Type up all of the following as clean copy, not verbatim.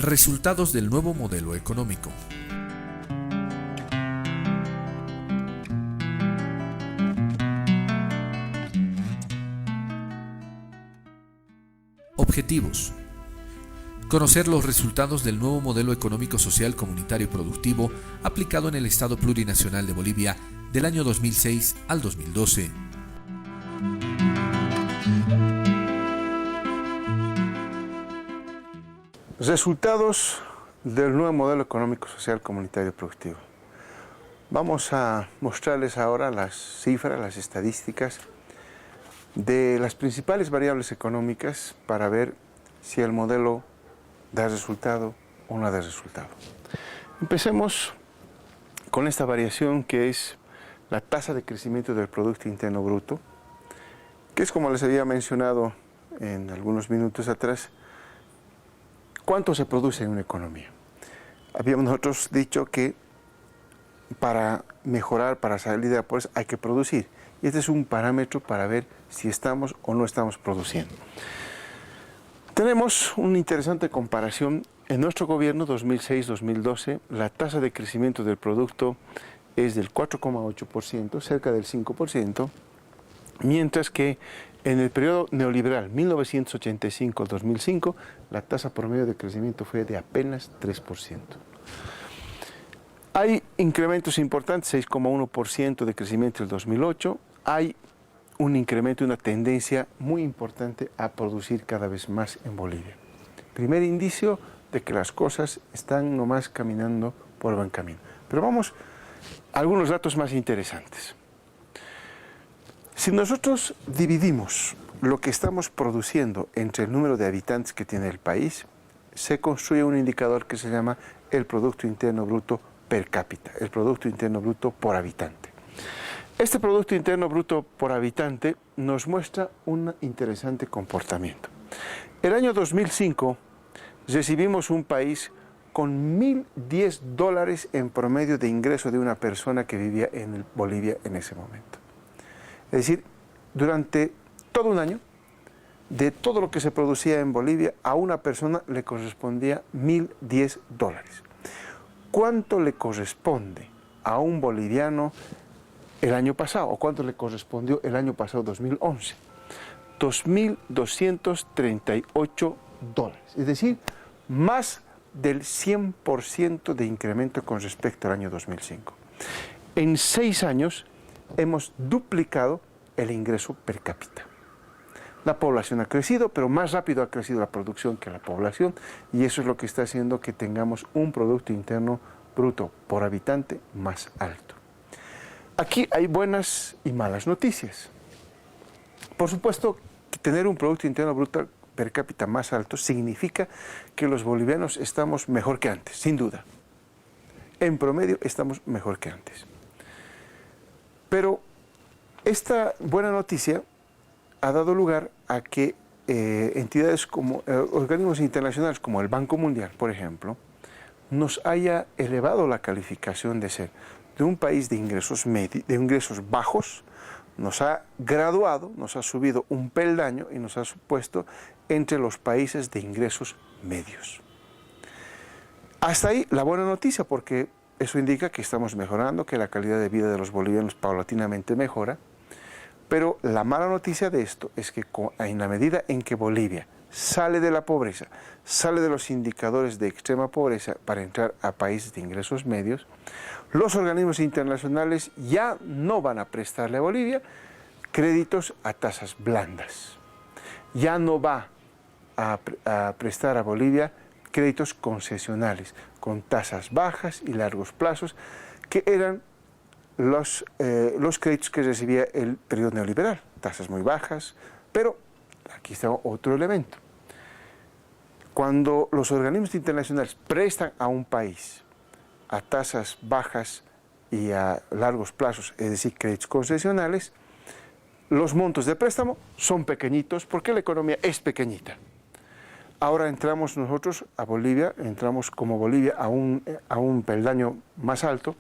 Resultados del nuevo modelo económico. Objetivos. Conocer los resultados del nuevo modelo económico, social, comunitario y productivo aplicado en el Estado Plurinacional de Bolivia del año 2006 al 2012. Resultados del nuevo modelo económico, social, comunitario y productivo. Vamos a mostrarles ahora las cifras, las estadísticas de las principales variables económicas para ver si el modelo da resultado o no da resultado. Empecemos con esta variación que es la tasa de crecimiento del Producto Interno Bruto, que es, como les había mencionado en algunos minutos atrás, cuánto se produce en una economía. Habíamos nosotros dicho que para mejorar, para salir de la pobreza, hay que producir. Y este es un parámetro para ver si estamos o no estamos produciendo. Tenemos una interesante comparación. En nuestro gobierno 2006-2012, la tasa de crecimiento del producto es del 4,8%, cerca del 5%, mientras que en el periodo neoliberal 1985-2005, la tasa promedio de crecimiento fue de apenas 3%. Hay incrementos importantes, 6,1% de crecimiento en el 2008, hay un incremento, una tendencia muy importante a producir cada vez más en Bolivia. Primer indicio de que las cosas están nomás caminando por buen camino. Pero vamos a algunos datos más interesantes. Si nosotros dividimos lo que estamos produciendo entre el número de habitantes que tiene el país, se construye un indicador que se llama el Producto Interno Bruto per cápita, el Producto Interno Bruto por habitante. Este Producto Interno Bruto por habitante nos muestra un interesante comportamiento. El año 2005 recibimos un país con $1.010 en promedio de ingreso de una persona que vivía en Bolivia en ese momento. Es decir, durante todo un año, de todo lo que se producía en Bolivia, a una persona le correspondía $1.010. ¿Cuánto le corresponde a un boliviano el año pasado? ¿O cuánto le correspondió el año pasado, 2011? $2.238. Es decir, más del 100% de incremento con respecto al año 2005. En 6 años hemos duplicado el ingreso per cápita. La población ha crecido, pero más rápido ha crecido la producción que la población, y eso es lo que está haciendo que tengamos un Producto Interno Bruto por habitante más alto. Aquí hay buenas y malas noticias. Por supuesto, que tener un Producto Interno Bruto per cápita más alto significa que los bolivianos estamos mejor que antes, sin duda. En promedio estamos mejor que antes. Pero esta buena noticia ha dado lugar a que entidades como organismos internacionales como el Banco Mundial, por ejemplo, nos haya elevado la calificación de ser de un país de ingresos bajos, nos ha graduado, nos ha subido un peldaño y nos ha puesto entre los países de ingresos medios. Hasta ahí la buena noticia, porque eso indica que estamos mejorando, que la calidad de vida de los bolivianos paulatinamente mejora. Pero la mala noticia de esto es que en la medida en que Bolivia sale de la pobreza, sale de los indicadores de extrema pobreza para entrar a países de ingresos medios, los organismos internacionales ya no van a prestarle a Bolivia créditos a tasas blandas. Ya no va a prestar a Bolivia créditos concesionales con tasas bajas y largos plazos, que eran los créditos que recibía el periodo neoliberal, tasas muy bajas, pero aquí está otro elemento. Cuando los organismos internacionales prestan a un país a tasas bajas y a largos plazos, es decir, créditos concesionales, los montos de préstamo son pequeñitos porque la economía es pequeñita. Ahora entramos nosotros a Bolivia, entramos como Bolivia a un peldaño más alto,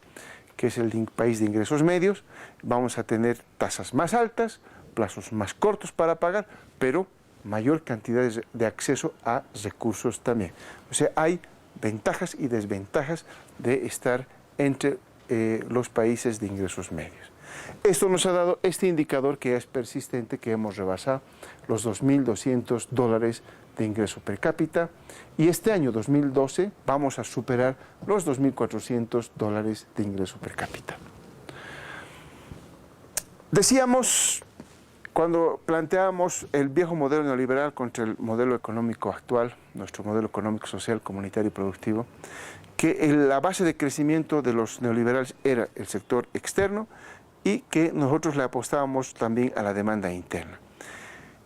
que es el país de ingresos medios. Vamos a tener tasas más altas, plazos más cortos para pagar, pero mayor cantidad de acceso a recursos también. O sea, hay ventajas y desventajas de estar entre los países de ingresos medios. Esto nos ha dado este indicador que es persistente, que hemos rebasado los $2.200 de ingreso per cápita, y este año 2012 vamos a superar los $2.400 de ingreso per cápita. Decíamos, cuando planteábamos el viejo modelo neoliberal contra el modelo económico actual, nuestro modelo económico, social, comunitario y productivo, que la base de crecimiento de los neoliberales era el sector externo y que nosotros le apostábamos también a la demanda interna.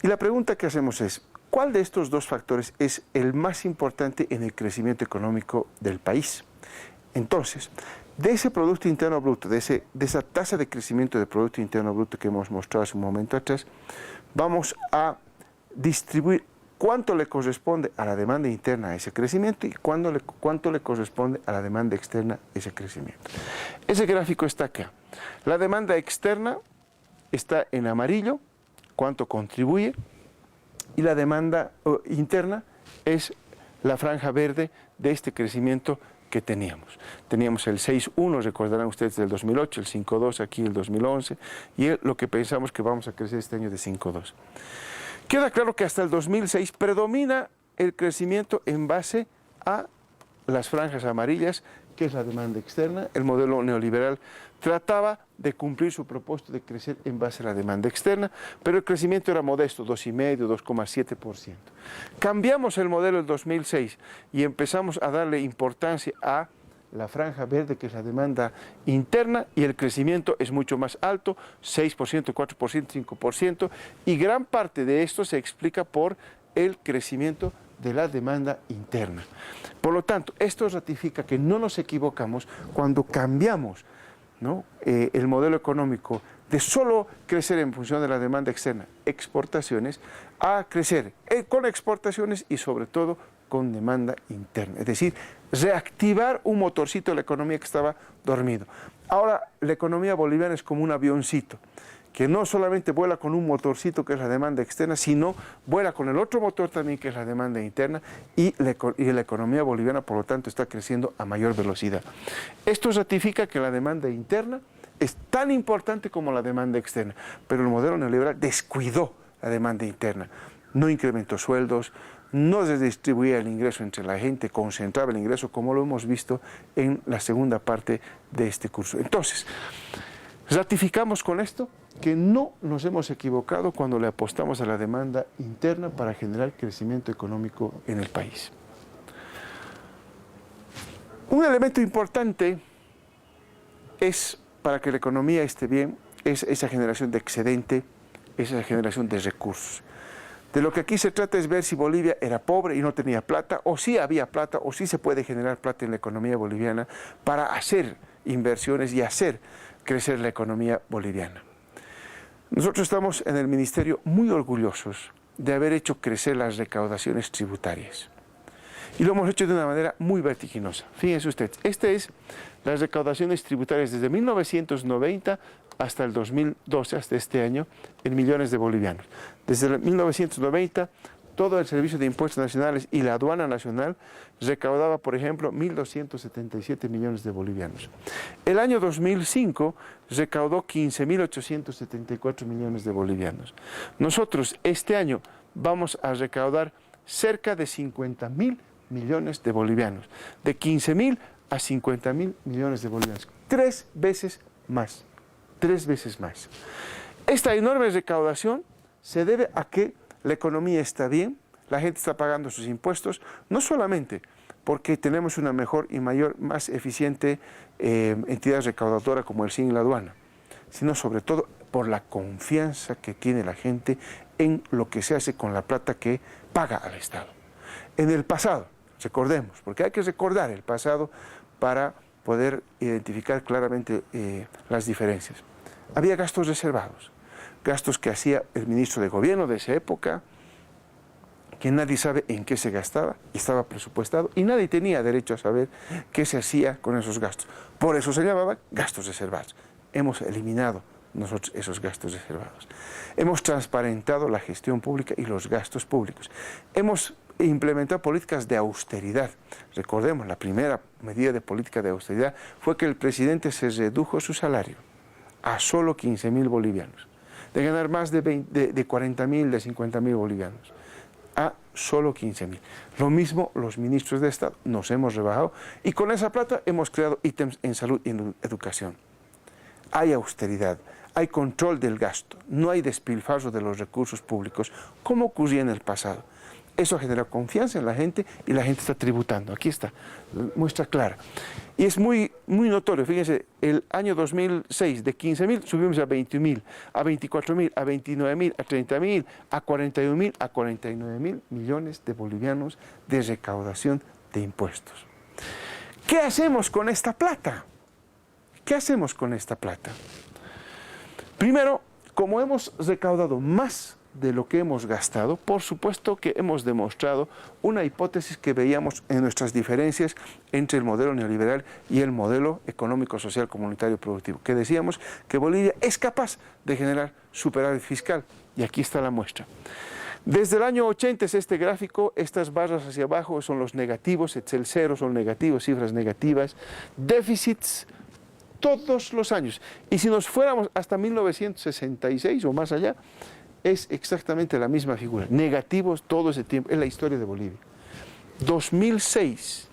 Y la pregunta que hacemos es, ¿cuál de estos dos factores es el más importante en el crecimiento económico del país? Entonces, de ese Producto Interno Bruto, de esa tasa de crecimiento del Producto Interno Bruto que hemos mostrado hace un momento atrás, vamos a distribuir cuánto le corresponde a la demanda interna a ese crecimiento y cuánto le corresponde a la demanda externa a ese crecimiento. Ese gráfico está acá. La demanda externa está en amarillo, cuánto contribuye, y la demanda interna es la franja verde de este crecimiento que teníamos. Teníamos el 6.1, recordarán ustedes, del 2008, el 5.2 aquí el 2011, y lo que pensamos que vamos a crecer este año de 5.2. Queda claro que hasta el 2006 predomina el crecimiento en base a las franjas amarillas, que es la demanda externa. El modelo neoliberal trataba de cumplir su propósito de crecer en base a la demanda externa, pero el crecimiento era modesto, 2,5%, 2,7%. Cambiamos el modelo en 2006 y empezamos a darle importancia a la franja verde, que es la demanda interna, y el crecimiento es mucho más alto, 6%, 4%, 5%, y gran parte de esto se explica por el crecimiento de la demanda interna. Por lo tanto, esto ratifica que no nos equivocamos cuando cambiamos, ¿no?, el modelo económico de solo crecer en función de la demanda externa, exportaciones, a crecer con exportaciones y sobre todo con demanda interna. Es decir, reactivar un motorcito de la economía que estaba dormido. Ahora la economía boliviana es como un avioncito, que no solamente vuela con un motorcito que es la demanda externa, sino vuela con el otro motor también que es la demanda interna, y la economía boliviana por lo tanto está creciendo a mayor velocidad. Esto ratifica que la demanda interna es tan importante como la demanda externa, pero el modelo neoliberal descuidó la demanda interna, no incrementó sueldos, no redistribuía el ingreso entre la gente, concentraba el ingreso como lo hemos visto en la segunda parte de este curso. Entonces, ratificamos con esto que no nos hemos equivocado cuando le apostamos a la demanda interna para generar crecimiento económico en el país. Un elemento importante es, para que la economía esté bien, es esa generación de excedente, esa generación de recursos. De lo que aquí se trata es ver si Bolivia era pobre y no tenía plata, o si había plata, o si se puede generar plata en la economía boliviana para hacer inversiones y hacer crecer la economía boliviana. Nosotros estamos en el Ministerio muy orgullosos de haber hecho crecer las recaudaciones tributarias. Y lo hemos hecho de una manera muy vertiginosa. Fíjense ustedes, esta es las recaudaciones tributarias desde 1990 hasta el 2012, hasta este año, en millones de bolivianos. Desde 1990, todo el Servicio de Impuestos Nacionales y la Aduana Nacional recaudaba, por ejemplo, 1.277 millones de bolivianos. El año 2005 recaudó 15.874 millones de bolivianos. Nosotros este año vamos a recaudar cerca de 50.000 millones de bolivianos, de 15.000 a 50.000 millones de bolivianos, 3 veces más. 3 veces más. Esta enorme recaudación se debe a que la economía está bien, la gente está pagando sus impuestos, no solamente porque tenemos una mejor y más eficiente entidad recaudadora como el SIN y la aduana, sino sobre todo por la confianza que tiene la gente en lo que se hace con la plata que paga al Estado. En el pasado, recordemos, porque hay que recordar el pasado para poder identificar claramente las diferencias. Había gastos reservados, gastos que hacía el ministro de gobierno de esa época, que nadie sabe en qué se gastaba, estaba presupuestado y nadie tenía derecho a saber qué se hacía con esos gastos. Por eso se llamaban gastos reservados. Hemos eliminado nosotros esos gastos reservados. Hemos transparentado la gestión pública y los gastos públicos. Hemos implementado políticas de austeridad. Recordemos, la primera medida de política de austeridad fue que el presidente se redujo su salario a solo 15.000 bolivianos, de ganar más de 40.000, de 50.000 bolivianos, a solo 15.000. Lo mismo los ministros de Estado, nos hemos rebajado y con esa plata hemos creado ítems en salud y en educación. Hay austeridad, hay control del gasto, no hay despilfarro de los recursos públicos como ocurría en el pasado. Eso genera confianza en la gente y la gente está tributando. Aquí está, muestra clara. Y es muy notorio, fíjense, el año 2006 de 15.000 subimos a 20.000, a 24.000, a 29.000, a 30.000, a 41.000, a 49.000 millones de bolivianos de recaudación de impuestos. ¿Qué hacemos con esta plata? ¿Qué hacemos con esta plata? Primero, como hemos recaudado más de lo que hemos gastado, por supuesto que hemos demostrado una hipótesis que veíamos en nuestras diferencias entre el modelo neoliberal y el modelo económico, social, comunitario, productivo, que decíamos que Bolivia es capaz de generar superávit fiscal, y aquí está la muestra. Desde el año 80 es este gráfico, estas barras hacia abajo son los negativos, el cero son negativos, cifras negativas, déficits todos los años, y si nos fuéramos hasta 1966 o más allá, es exactamente la misma figura, negativos todo ese tiempo, es la historia de Bolivia. 2006,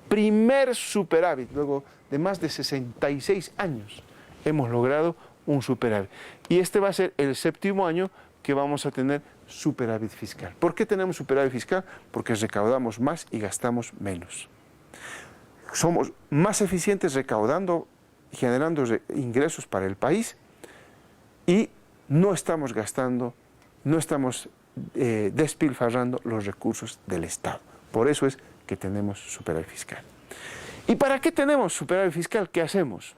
primer superávit, luego de más de 66 años, hemos logrado un superávit. Y este va a ser el 7º año que vamos a tener superávit fiscal. ¿Por qué tenemos superávit fiscal? Porque recaudamos más y gastamos menos. Somos más eficientes recaudando, generando ingresos para el país y no estamos gastando, no estamos despilfarrando los recursos del Estado. Por eso es que tenemos superávit fiscal. ¿Y para qué tenemos superávit fiscal? ¿Qué hacemos?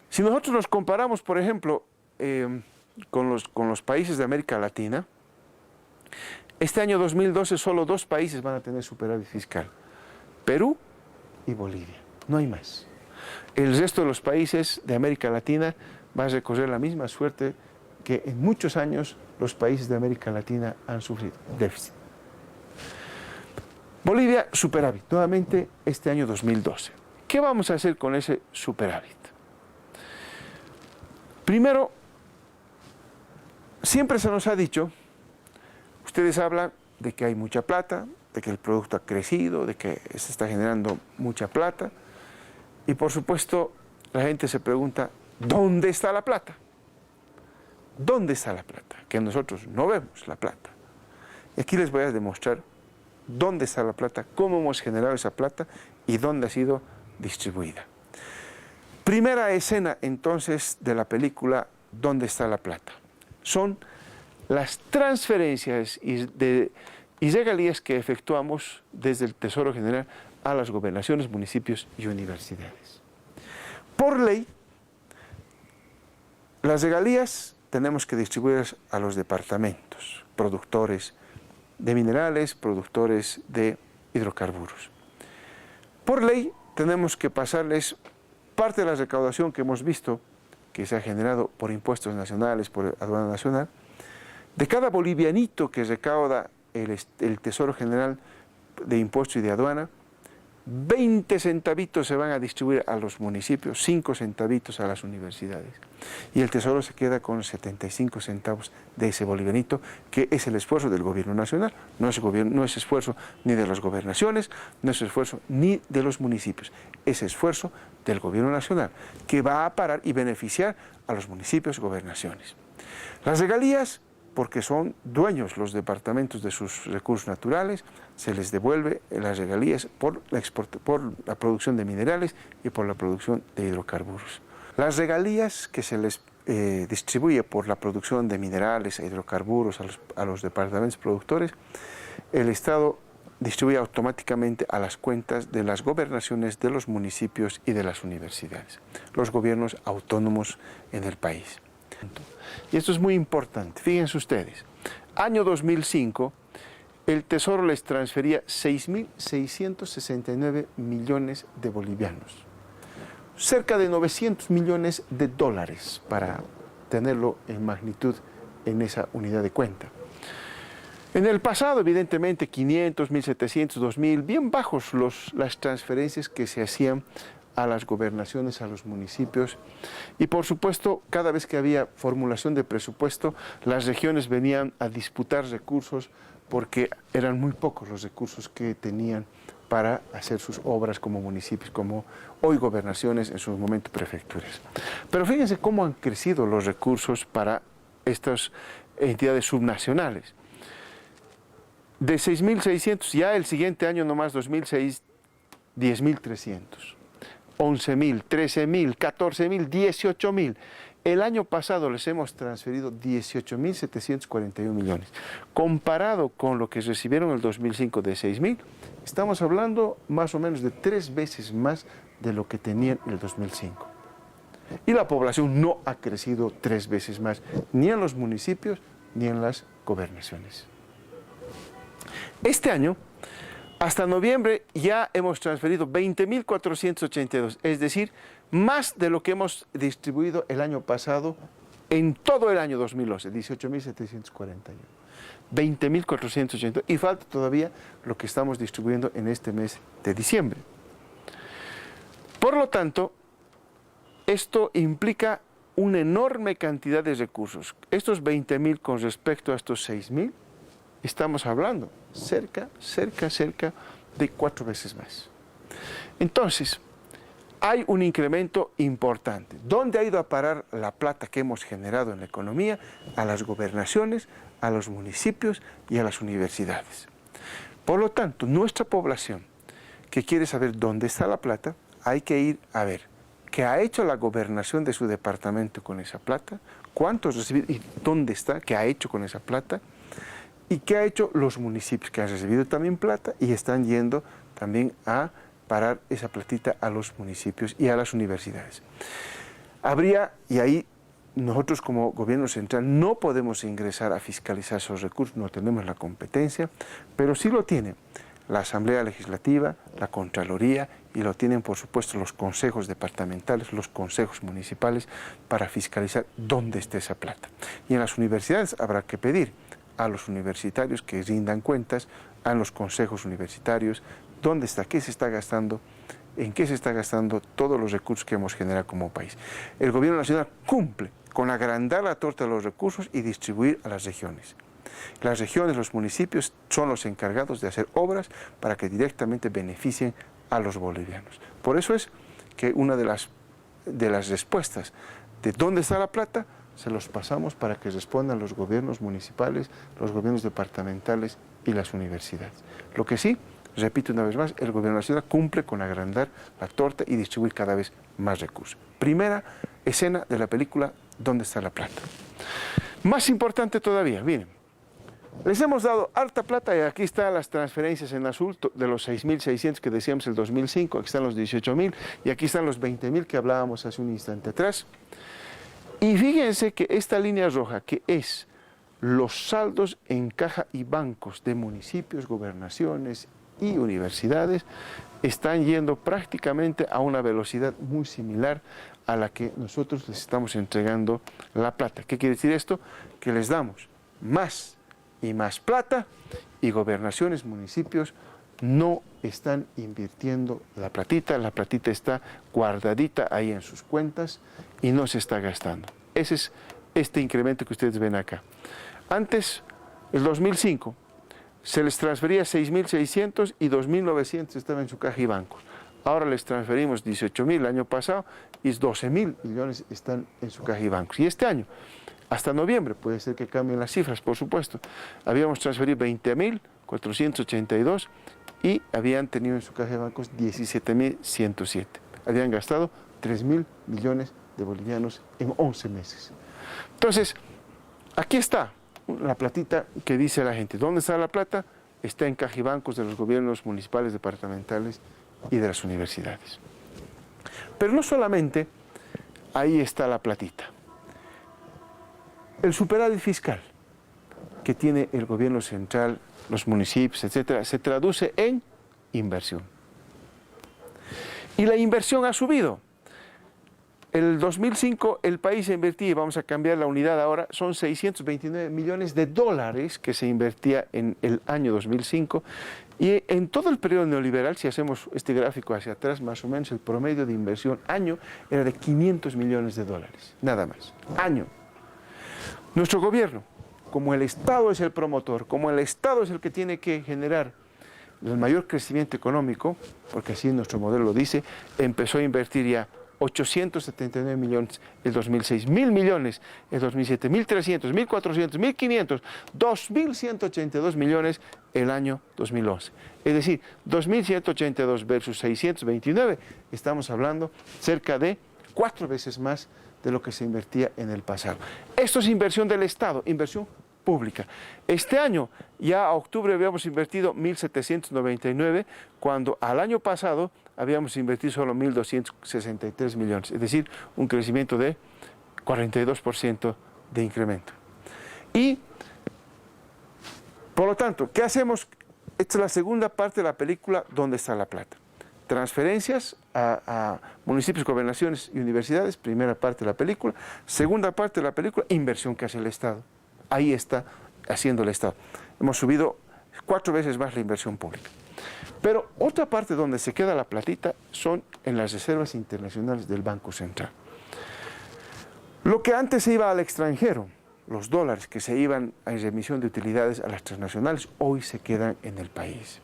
Si nosotros nos comparamos, por ejemplo, con los países de América Latina, este año 2012 solo 2 países van a tener superávit fiscal, Perú y Bolivia, no hay más. El resto de los países de América Latina va a recorrer la misma suerte que en muchos años los países de América Latina han sufrido, déficit. Bolivia, superávit, nuevamente este año 2012. ¿Qué vamos a hacer con ese superávit? Primero, siempre se nos ha dicho, ustedes hablan de que hay mucha plata, de que el producto ha crecido, de que se está generando mucha plata, y por supuesto la gente se pregunta, ¿dónde está la plata? ¿Dónde está la plata? Que nosotros no vemos la plata. Y aquí les voy a demostrar dónde está la plata, cómo hemos generado esa plata y dónde ha sido distribuida. Primera escena entonces de la película ¿Dónde está la plata? Son las transferencias y regalías que efectuamos desde el Tesoro General a las gobernaciones, municipios y universidades. Por ley, las regalías tenemos que distribuirlas a los departamentos, productores de minerales, productores de hidrocarburos. Por ley, tenemos que pasarles parte de la recaudación que hemos visto, que se ha generado por impuestos nacionales, por aduana nacional, de cada bolivianito que recauda el Tesoro General de Impuestos y de Aduana, 20 centavitos se van a distribuir a los municipios, 5 centavitos a las universidades. Y el Tesoro se queda con 75 centavos de ese bolivianito, que es el esfuerzo del gobierno nacional. No es esfuerzo ni de las gobernaciones, no es esfuerzo ni de los municipios. Es esfuerzo del gobierno nacional, que va a parar y beneficiar a los municipios y gobernaciones. Las regalías, porque son dueños los departamentos de sus recursos naturales, se les devuelve las regalías por la producción de minerales y por la producción de hidrocarburos. Las regalías que se les distribuye por la producción de minerales e hidrocarburos a los departamentos productores, el Estado distribuye automáticamente a las cuentas de las gobernaciones, de los municipios y de las universidades, los gobiernos autónomos en el país. Y esto es muy importante, fíjense ustedes, año 2005, el Tesoro les transfería 6.669 millones de bolivianos. cerca de 900 millones de dólares, para tenerlo en magnitud en esa unidad de cuenta. En el pasado, evidentemente, 500, 1.700, 2.000, bien bajos las transferencias que se hacían a las gobernaciones, a los municipios. Y por supuesto, cada vez que había formulación de presupuesto, las regiones venían a disputar recursos porque eran muy pocos los recursos que tenían para hacer sus obras como municipios, como hoy gobernaciones, en su momento prefecturas. Pero fíjense cómo han crecido los recursos para estas entidades subnacionales. De 6.600, ya el siguiente año nomás, 2006, 10.300. 11.000, 13.000, 14.000, 18.000. El año pasado les hemos transferido 18.741 millones. Comparado con lo que recibieron en el 2005 de 6.000, estamos hablando más o menos de 3 veces más de lo que tenían en el 2005. Y la población no ha crecido 3 veces más, ni en los municipios ni en las gobernaciones. Este año, hasta noviembre, ya hemos transferido 20.482, es decir, más de lo que hemos distribuido el año pasado en todo el año 2011, 18.741. 20.480, y falta todavía lo que estamos distribuyendo en este mes de diciembre. Por lo tanto, esto implica una enorme cantidad de recursos. Estos 20.000 con respecto a estos 6.000, estamos hablando cerca de 4 veces más. Entonces, hay un incremento importante. ¿Dónde ha ido a parar la plata que hemos generado en la economía? A las gobernaciones, a los municipios y a las universidades. Por lo tanto, nuestra población que quiere saber dónde está la plata, hay que ir a ver qué ha hecho la gobernación de su departamento con esa plata, cuánto ha recibido y dónde está, qué ha hecho con esa plata, y qué ha hecho los municipios que han recibido también plata y están yendo también a parar esa platita a los municipios y a las universidades. Habría, y ahí nosotros como gobierno central no podemos ingresar a fiscalizar esos recursos, no tenemos la competencia, pero sí lo tiene la Asamblea Legislativa, la Contraloría, y lo tienen por supuesto los consejos departamentales, los consejos municipales, para fiscalizar dónde está esa plata. Y en las universidades habrá que pedir a los universitarios que rindan cuentas, a los consejos universitarios, dónde está, qué se está gastando, en qué se está gastando todos los recursos que hemos generado como país. El gobierno nacional cumple con agrandar la torta de los recursos y distribuir a las regiones. Las regiones, los municipios son los encargados de hacer obras para que directamente beneficien a los bolivianos. Por eso es que una de las respuestas de dónde está la plata se los pasamos para que respondan los gobiernos municipales, los gobiernos departamentales y las universidades. Lo que sí, repito una vez más, el gobierno nacional cumple con agrandar la torta y distribuir cada vez más recursos. Primera escena de la película, ¿dónde está la plata? Más importante todavía, miren, les hemos dado harta plata y aquí están las transferencias en azul de los 6.600 que decíamos el 2005, aquí están los 18.000 y aquí están los 20.000 que hablábamos hace un instante atrás. Y fíjense que esta línea roja, que es los saldos en caja y bancos de municipios, gobernaciones y universidades, están yendo prácticamente a una velocidad muy similar a la que nosotros les estamos entregando la plata. ¿Qué quiere decir esto? Que les damos más y más plata y gobernaciones, municipios no están invirtiendo la platita está guardadita ahí en sus cuentas y no se está gastando. Ese es este incremento que ustedes ven acá. Antes, el 2005, se les transfería 6.600 y 2.900 estaban en su caja y bancos. Ahora les transferimos 18.000 el año pasado y 12.000 millones están en su caja y bancos. Y este año, hasta noviembre, puede ser que cambien las cifras, por supuesto, habíamos transferido 20.482 y habían tenido en su caja de bancos 17.107. Habían gastado 3.000 millones de bolivianos en 11 meses. Entonces, aquí está la platita que dice la gente. ¿Dónde está la plata? Está en caja y bancos de los gobiernos municipales, departamentales y de las universidades. Pero no solamente ahí está la platita. El superávit fiscal que tiene el gobierno central, los municipios, etcétera, se traduce en inversión. Y la inversión ha subido. el 2005 el país invertía, vamos a cambiar la unidad ahora, son 629 millones de dólares que se invertía en el año 2005. Y en todo el periodo neoliberal, si hacemos este gráfico hacia atrás, más o menos el promedio de inversión año era de 500 millones de dólares, nada más, año. Nuestro gobierno, como el Estado es el promotor, como el Estado es el que tiene que generar el mayor crecimiento económico, porque así nuestro modelo lo dice, empezó a invertir ya 879 millones el 2006, 1.000 millones el 2007, 1.300, 1.400, 1.500, 2.182 millones el año 2011. Es decir, 2.182 versus 629, estamos hablando cerca de 4 veces más de lo que se invertía en el pasado. Esto es inversión del Estado, inversión pública. Este año, ya a octubre habíamos invertido 1.799, cuando al año pasado habíamos invertido solo 1.263 millones, es decir, un crecimiento de 42% de incremento. Y, por lo tanto, ¿qué hacemos? Esta es la segunda parte de la película, ¿dónde está la plata? Transferencias a municipios, gobernaciones y universidades, primera parte de la película. Segunda parte de la película, inversión que hace el Estado. Ahí está haciendo el Estado. Hemos subido 4 veces más la inversión pública. Pero otra parte donde se queda la platita son en las reservas internacionales del Banco Central. Lo que antes se iba al extranjero, los dólares que se iban en remisión de utilidades a las transnacionales, hoy se quedan en el país.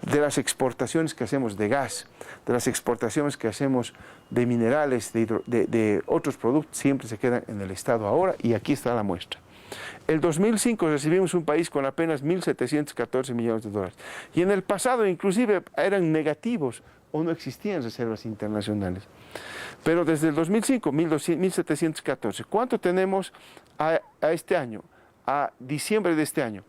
De las exportaciones que hacemos de gas, de las exportaciones que hacemos de minerales, de otros productos, siempre se quedan en el Estado ahora, y aquí está la muestra. El 2005 recibimos un país con apenas 1.714 millones de dólares. Y en el pasado inclusive eran negativos o no existían reservas internacionales. Pero desde el 2005, 1.714. ¿Cuánto tenemos a este año? A diciembre de este año,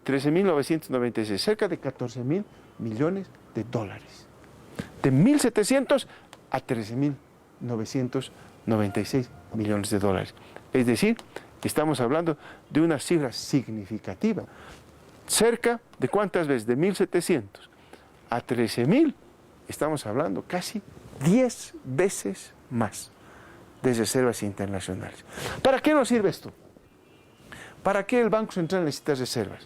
13.996, cerca de 14.000 millones de dólares. De 1.700 a 13.996 millones de dólares. Es decir, estamos hablando de una cifra significativa. Cerca de ¿cuántas veces? De 1.700 a 13.000, estamos hablando casi 10 veces más de reservas internacionales. ¿Para qué nos sirve esto? ¿Para qué el Banco Central necesita reservas?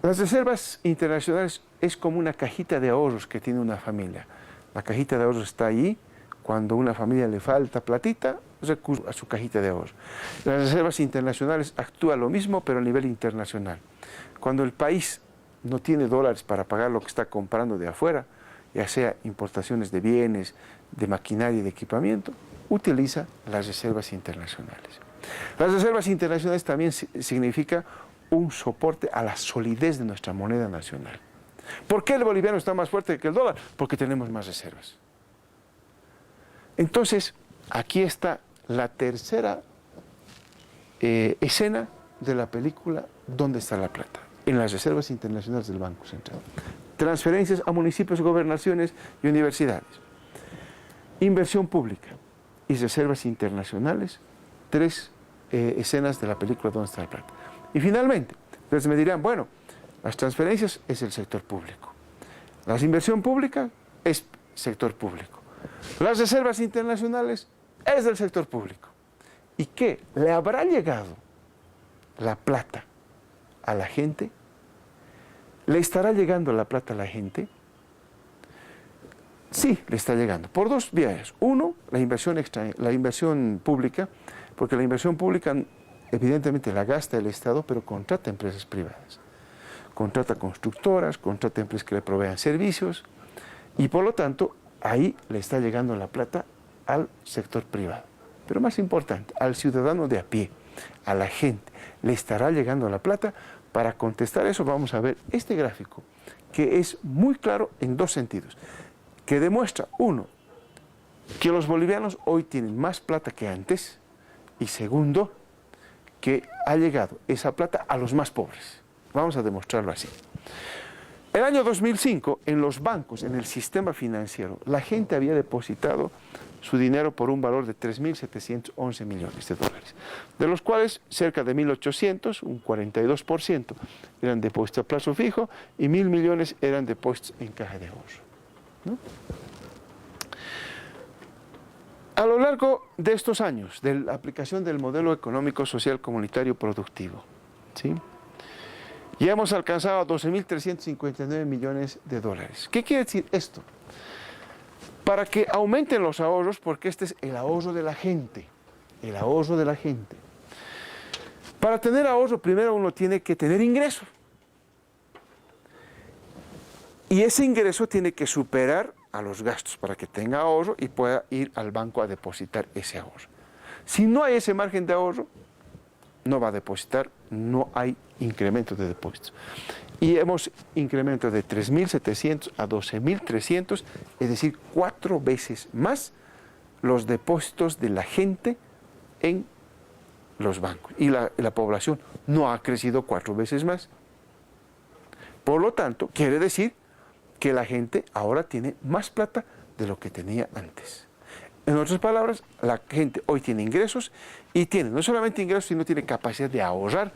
Las reservas internacionales es como una cajita de ahorros que tiene una familia. La cajita de ahorros está ahí. Cuando a una familia le falta platita, recurre a su cajita de ahorros. Las reservas internacionales actúan lo mismo, pero a nivel internacional. Cuando el país no tiene dólares para pagar lo que está comprando de afuera, ya sea importaciones de bienes, de maquinaria y de equipamiento, utiliza las reservas internacionales. Las reservas internacionales también significa un soporte a la solidez de nuestra moneda nacional. ¿Por qué el boliviano está más fuerte que el dólar? Porque tenemos más reservas. Entonces, aquí está la tercera escena de la película ¿Dónde está la plata? En las reservas internacionales del Banco Central. Transferencias a municipios, gobernaciones y universidades. Inversión pública y reservas internacionales, 3 escenas de la película ¿Dónde está la plata? Y finalmente, ustedes me dirán, bueno, las transferencias es el sector público. La inversión pública es sector público. Las reservas internacionales es del sector público. ¿Y qué? ¿Le habrá llegado la plata a la gente? ¿Le estará llegando la plata a la gente? Sí, le está llegando. Por 2 vías. Uno, la inversión pública, porque la inversión pública evidentemente la gasta el Estado, pero contrata empresas privadas. Contrata constructoras, contrata empresas que le provean servicios, y por lo tanto, ahí le está llegando la plata al sector privado. Pero más importante, al ciudadano de a pie, a la gente, le estará llegando la plata. Para contestar eso vamos a ver este gráfico, que es muy claro en 2 sentidos, que demuestra, uno, que los bolivianos hoy tienen más plata que antes, y segundo, que ha llegado esa plata a los más pobres. Vamos a demostrarlo así. El año 2005, en los bancos, en el sistema financiero, la gente había depositado su dinero por un valor de 3.711 millones de dólares, de los cuales cerca de 1.800, un 42%, eran depósitos a plazo fijo y 1.000 millones eran depósitos en caja de ahorro, ¿no? A lo largo de estos años de la aplicación del modelo económico, social, comunitario, productivo, ¿sí?, ya hemos alcanzado 12.359 millones de dólares. ¿Qué quiere decir esto? Para que aumenten los ahorros, porque este es el ahorro de la gente, el ahorro de la gente. Para tener ahorro, primero uno tiene que tener ingreso. Y ese ingreso tiene que superar a los gastos para que tenga ahorro y pueda ir al banco a depositar ese ahorro. Si no hay ese margen de ahorro, no va a depositar, no hay incremento de depósitos. Y hemos incremento de 3.700 a 12.300, es decir, 4 veces más los depósitos de la gente en los bancos. Y la población no ha crecido 4 veces más. Por lo tanto, quiere decir que la gente ahora tiene más plata de lo que tenía antes. En otras palabras, la gente hoy tiene ingresos y tiene no solamente ingresos, sino tiene capacidad de ahorrar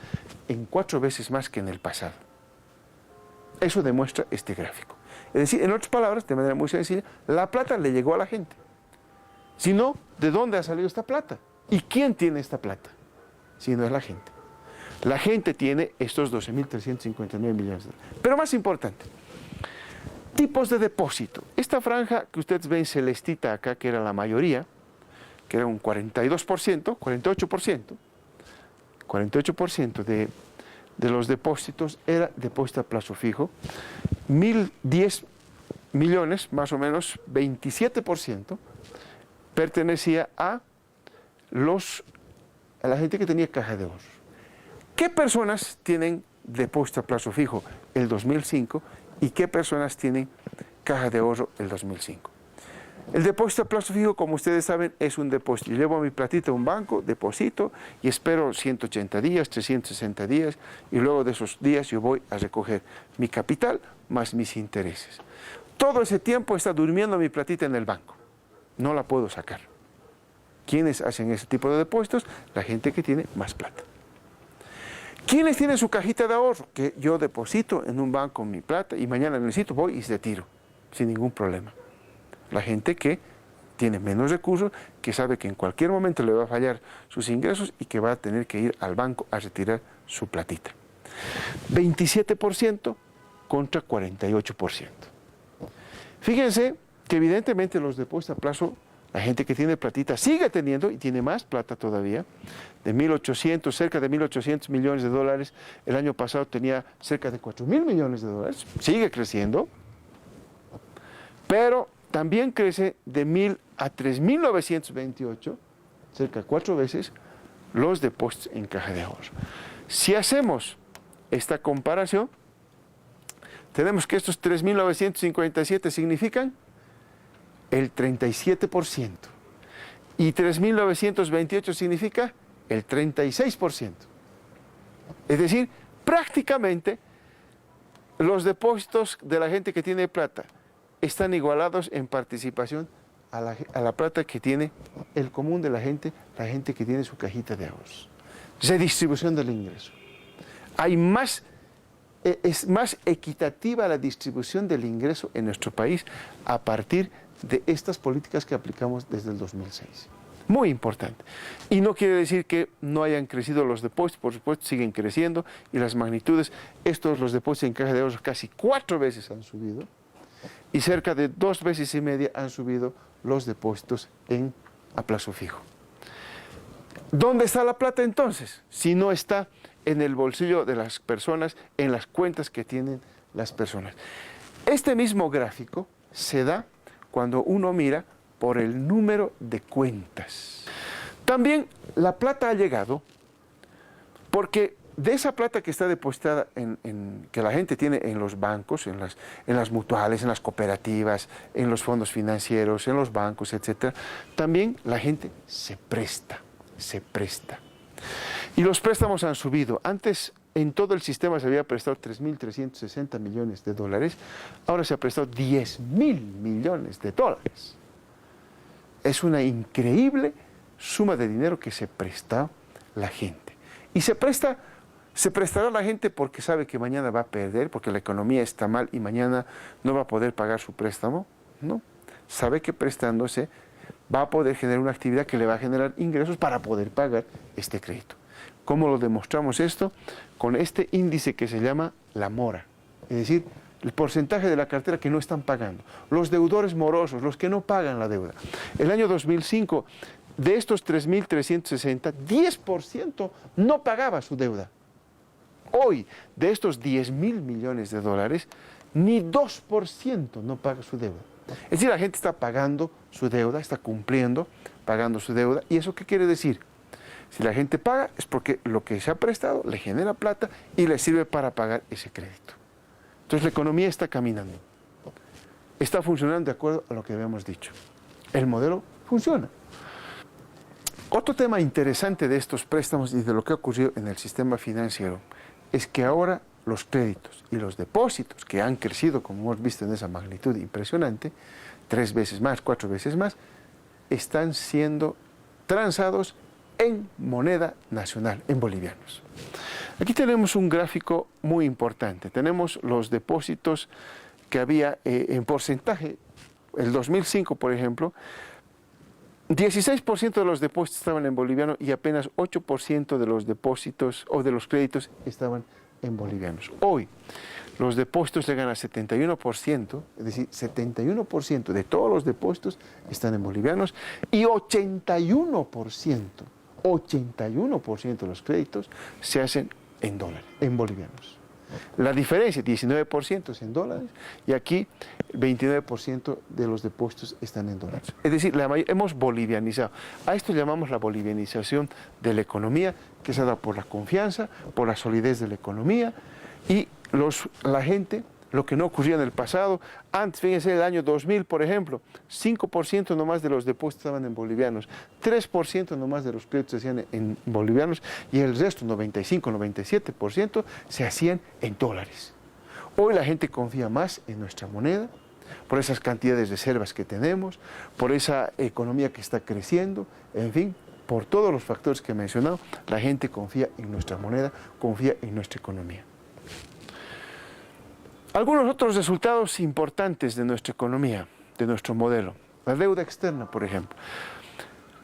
en 4 veces más que en el pasado. Eso demuestra este gráfico. Es decir, en otras palabras, de manera muy sencilla, la plata le llegó a la gente. Si no, ¿de dónde ha salido esta plata? ¿Y quién tiene esta plata? Si no es la gente. La gente tiene estos 12.359 millones de dólares. Pero más importante, tipos de depósito. Esta franja que ustedes ven celestita acá, que era la mayoría, que era un 42%, 48% de los depósitos era depósito a plazo fijo. 1.010 millones, más o menos 27%, pertenecía a la gente que tenía caja de ahorros. ¿Qué personas tienen depósito a plazo fijo el 2005 y qué personas tienen caja de ahorro el 2005? El depósito a plazo fijo, como ustedes saben, es un depósito. Yo llevo mi platita a un banco, deposito y espero 180 días, 360 días y luego de esos días yo voy a recoger mi capital más mis intereses. Todo ese tiempo está durmiendo mi platita en el banco. No la puedo sacar. ¿Quiénes hacen ese tipo de depósitos? La gente que tiene más plata. ¿Quiénes tienen su cajita de ahorro? Que yo deposito en un banco mi plata y mañana necesito, voy y retiro sin ningún problema. La gente que tiene menos recursos, que sabe que en cualquier momento le va a fallar sus ingresos y que va a tener que ir al banco a retirar su platita. 27% contra 48%. Fíjense que evidentemente los depósitos a plazo, la gente que tiene platita sigue teniendo y tiene más plata todavía, de 1.800, cerca de 1.800 millones de dólares. El año pasado tenía cerca de 4.000 millones de dólares, sigue creciendo, pero también crece de 1.000 a 3.928, cerca de 4 veces, los depósitos en caja de ahorro. Si hacemos esta comparación, tenemos que estos 3.957 significan el 37% y 3.928 significa el 36%. Es decir, prácticamente los depósitos de la gente que tiene plata están igualados en participación a la plata que tiene el común de la gente que tiene su cajita de ahorros. Redistribución del ingreso. Es más equitativa la distribución del ingreso en nuestro país a partir de estas políticas que aplicamos desde el 2006. Muy importante. Y no quiere decir que no hayan crecido los depósitos, por supuesto siguen creciendo y las magnitudes, los depósitos en caja de ahorros casi 4 veces han subido y cerca de 2 veces y media han subido los depósitos a plazo fijo. ¿Dónde está la plata entonces? Si no está en el bolsillo de las personas, en las cuentas que tienen las personas. Este mismo gráfico se da cuando uno mira por el número de cuentas. También la plata ha llegado porque de esa plata que está depositada que la gente tiene en los bancos, en las mutuales, en las cooperativas, en los fondos financieros, en los bancos, etc., también la gente se presta. Y los préstamos han subido. Antes en todo el sistema se había prestado 3.360 millones de dólares, ahora se ha prestado 10.000 millones de dólares. Es una increíble suma de dinero que se presta la gente. Y se prestará la gente porque sabe que mañana va a perder, porque la economía está mal y mañana no va a poder pagar su préstamo. No, sabe que prestándose va a poder generar una actividad que le va a generar ingresos para poder pagar este crédito. ¿Cómo lo demostramos esto? Con este índice que se llama la mora, es decir, el porcentaje de la cartera que no están pagando. Los deudores morosos, los que no pagan la deuda. El año 2005, de estos 3.360, 10% no pagaba su deuda. Hoy, de estos 10.000 millones de dólares, ni 2% no paga su deuda. Es decir, la gente está pagando su deuda, está cumpliendo, pagando su deuda. ¿Y eso qué quiere decir? Si la gente paga es porque lo que se ha prestado le genera plata y le sirve para pagar ese crédito. Entonces la economía está caminando, está funcionando de acuerdo a lo que habíamos dicho. El modelo funciona. Otro tema interesante de estos préstamos y de lo que ha ocurrido en el sistema financiero es que ahora los créditos y los depósitos que han crecido, como hemos visto en esa magnitud impresionante, 3 veces más, 4 veces más, están siendo transados en moneda nacional, en bolivianos. Aquí tenemos un gráfico muy importante. Tenemos los depósitos que había en porcentaje. El 2005, por ejemplo, 16% de los depósitos estaban en boliviano y apenas 8% de los depósitos o de los créditos estaban en bolivianos. Hoy, los depósitos llegan a 71%, es decir, 71% de todos los depósitos están en bolivianos y 81% de los créditos se hacen en dólares, en bolivianos. La diferencia, 19% es en dólares y aquí 29% de los depósitos están en dólares. Es decir, hemos bolivianizado. A esto llamamos la bolivianización de la economía, que se da por la confianza, por la solidez de la economía y la gente, lo que no ocurría en el pasado. Antes, fíjense, el año 2000, por ejemplo, 5% nomás de los depósitos estaban en bolivianos, 3% nomás de los créditos se hacían en bolivianos y el resto, 95-97%, se hacían en dólares. Hoy la gente confía más en nuestra moneda, por esas cantidades de reservas que tenemos, por esa economía que está creciendo, en fin, por todos los factores que he mencionado, la gente confía en nuestra moneda, confía en nuestra economía. Algunos otros resultados importantes de nuestra economía, de nuestro modelo. La deuda externa, por ejemplo.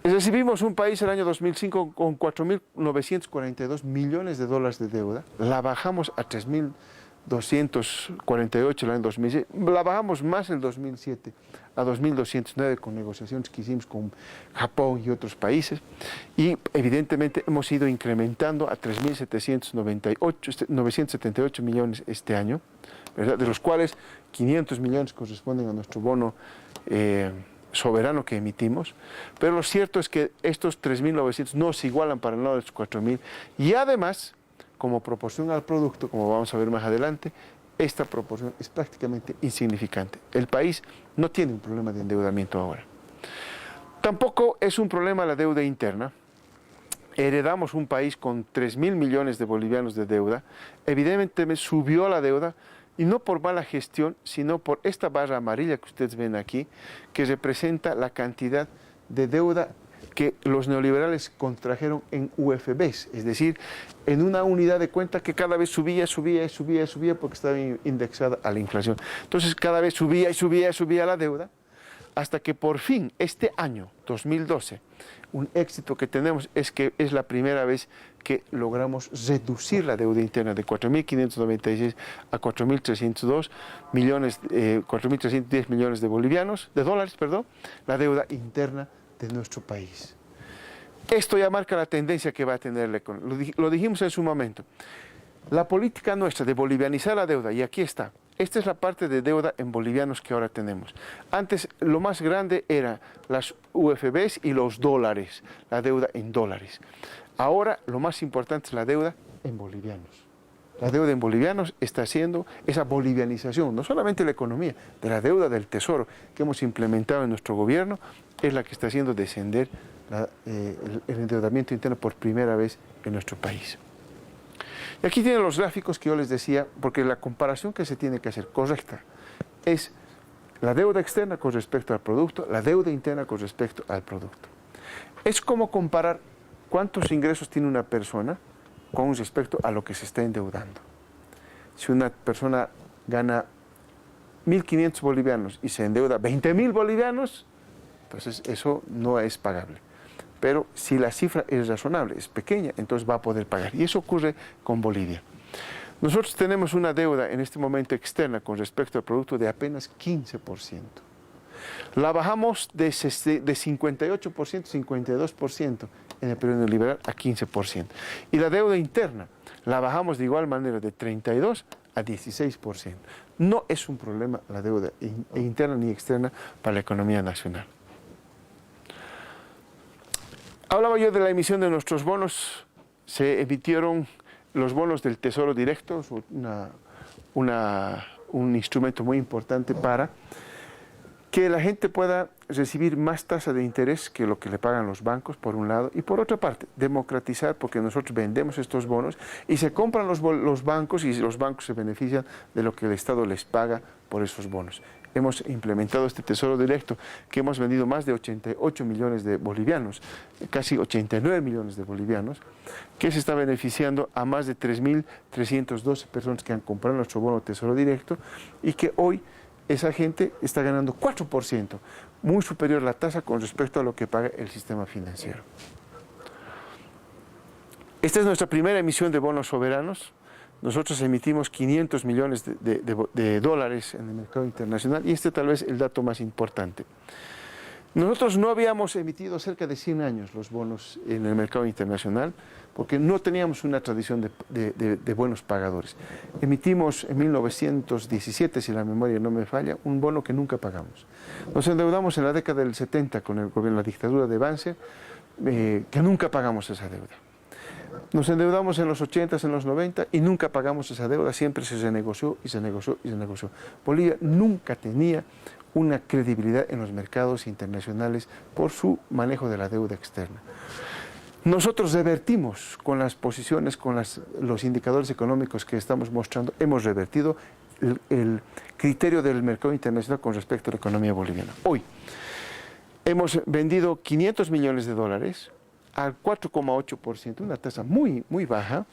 Recibimos un país el año 2005 con 4.942 millones de dólares de deuda. La bajamos a 3.248 el año 2006. La bajamos más el 2007 a 2.209 con negociaciones que hicimos con Japón y otros países. Y evidentemente hemos ido incrementando a 3.978 millones este año, ¿verdad? De los cuales 500 millones corresponden a nuestro bono soberano que emitimos, pero lo cierto es que estos 3.900 no se igualan para nada a los 4.000 y además, como proporción al producto, como vamos a ver más adelante, esta proporción es prácticamente insignificante. El país no tiene un problema de endeudamiento ahora. Tampoco es un problema la deuda interna. Heredamos un país con 3.000 millones de bolivianos de deuda, evidentemente subió la deuda, y no por mala gestión, sino por esta barra amarilla que ustedes ven aquí, que representa la cantidad de deuda que los neoliberales contrajeron en UFBs, es decir, en una unidad de cuenta que cada vez subía porque estaba indexada a la inflación. Entonces cada vez subía la deuda, hasta que por fin este año, 2012, un éxito que tenemos es que es la primera vez que logramos reducir la deuda interna de 4.596 a 4.302 millones, 4.310 millones de dólares, la deuda interna de nuestro país. Esto ya marca la tendencia que va a tener la economía. Lo dijimos en su momento. La política nuestra de bolivianizar la deuda, y aquí está. Esta es la parte de deuda en bolivianos que ahora tenemos. Antes lo más grande era las UFBs y los dólares, la deuda en dólares. Ahora lo más importante es la deuda en bolivianos. La deuda en bolivianos está haciendo esa bolivianización, no solamente la economía, de la deuda del tesoro que hemos implementado en nuestro gobierno, es la que está haciendo descender el endeudamiento interno por primera vez en nuestro país. Y aquí tienen los gráficos que yo les decía, porque la comparación que se tiene que hacer correcta es la deuda externa con respecto al producto, la deuda interna con respecto al producto. Es como comparar cuántos ingresos tiene una persona con respecto a lo que se está endeudando. Si una persona gana 1.500 bolivianos y se endeuda 20.000 bolivianos, Entonces, eso no es pagable. Pero si la cifra es razonable, es pequeña, entonces va a poder pagar. Y eso ocurre con Bolivia. Nosotros tenemos una deuda en este momento externa con respecto al producto de apenas 15%. La bajamos de 58%, 52% en el periodo neoliberal a 15%. Y la deuda interna la bajamos de igual manera de 32% a 16%. No es un problema la deuda interna ni externa para la economía nacional. Hablaba yo de la emisión de nuestros bonos. Se emitieron los bonos del Tesoro Directo, un instrumento muy importante para que la gente pueda recibir más tasa de interés que lo que le pagan los bancos, por un lado, y por otra parte, democratizar, porque nosotros vendemos estos bonos y se compran los bancos y los bancos se benefician de lo que el Estado les paga por esos bonos. Hemos implementado este Tesoro Directo que hemos vendido más de 88 millones de bolivianos, casi 89 millones de bolivianos, que se está beneficiando a más de 3.312 personas que han comprado nuestro bono Tesoro Directo y que hoy esa gente está ganando 4%, muy superior a la tasa con respecto a lo que paga el sistema financiero. Esta es nuestra primera emisión de bonos soberanos. Nosotros emitimos 500 millones de dólares en el mercado internacional y este tal vez es el dato más importante. Nosotros no habíamos emitido cerca de 100 años los bonos en el mercado internacional porque no teníamos una tradición de buenos pagadores. Emitimos en 1917, si la memoria no me falla, un bono que nunca pagamos. Nos endeudamos en la década del 70 con el gobierno, la dictadura de Banzer, que nunca pagamos esa deuda. Nos endeudamos en los 80, en los 90 y nunca pagamos esa deuda, siempre se renegoció y se negoció y se negoció. Bolivia nunca tenía una credibilidad en los mercados internacionales por su manejo de la deuda externa. Nosotros revertimos con las posiciones, con los indicadores económicos que estamos mostrando, hemos revertido el criterio del mercado internacional con respecto a la economía boliviana. Hoy hemos vendido 500 millones de dólares al 4,8%, una tasa muy, muy baja,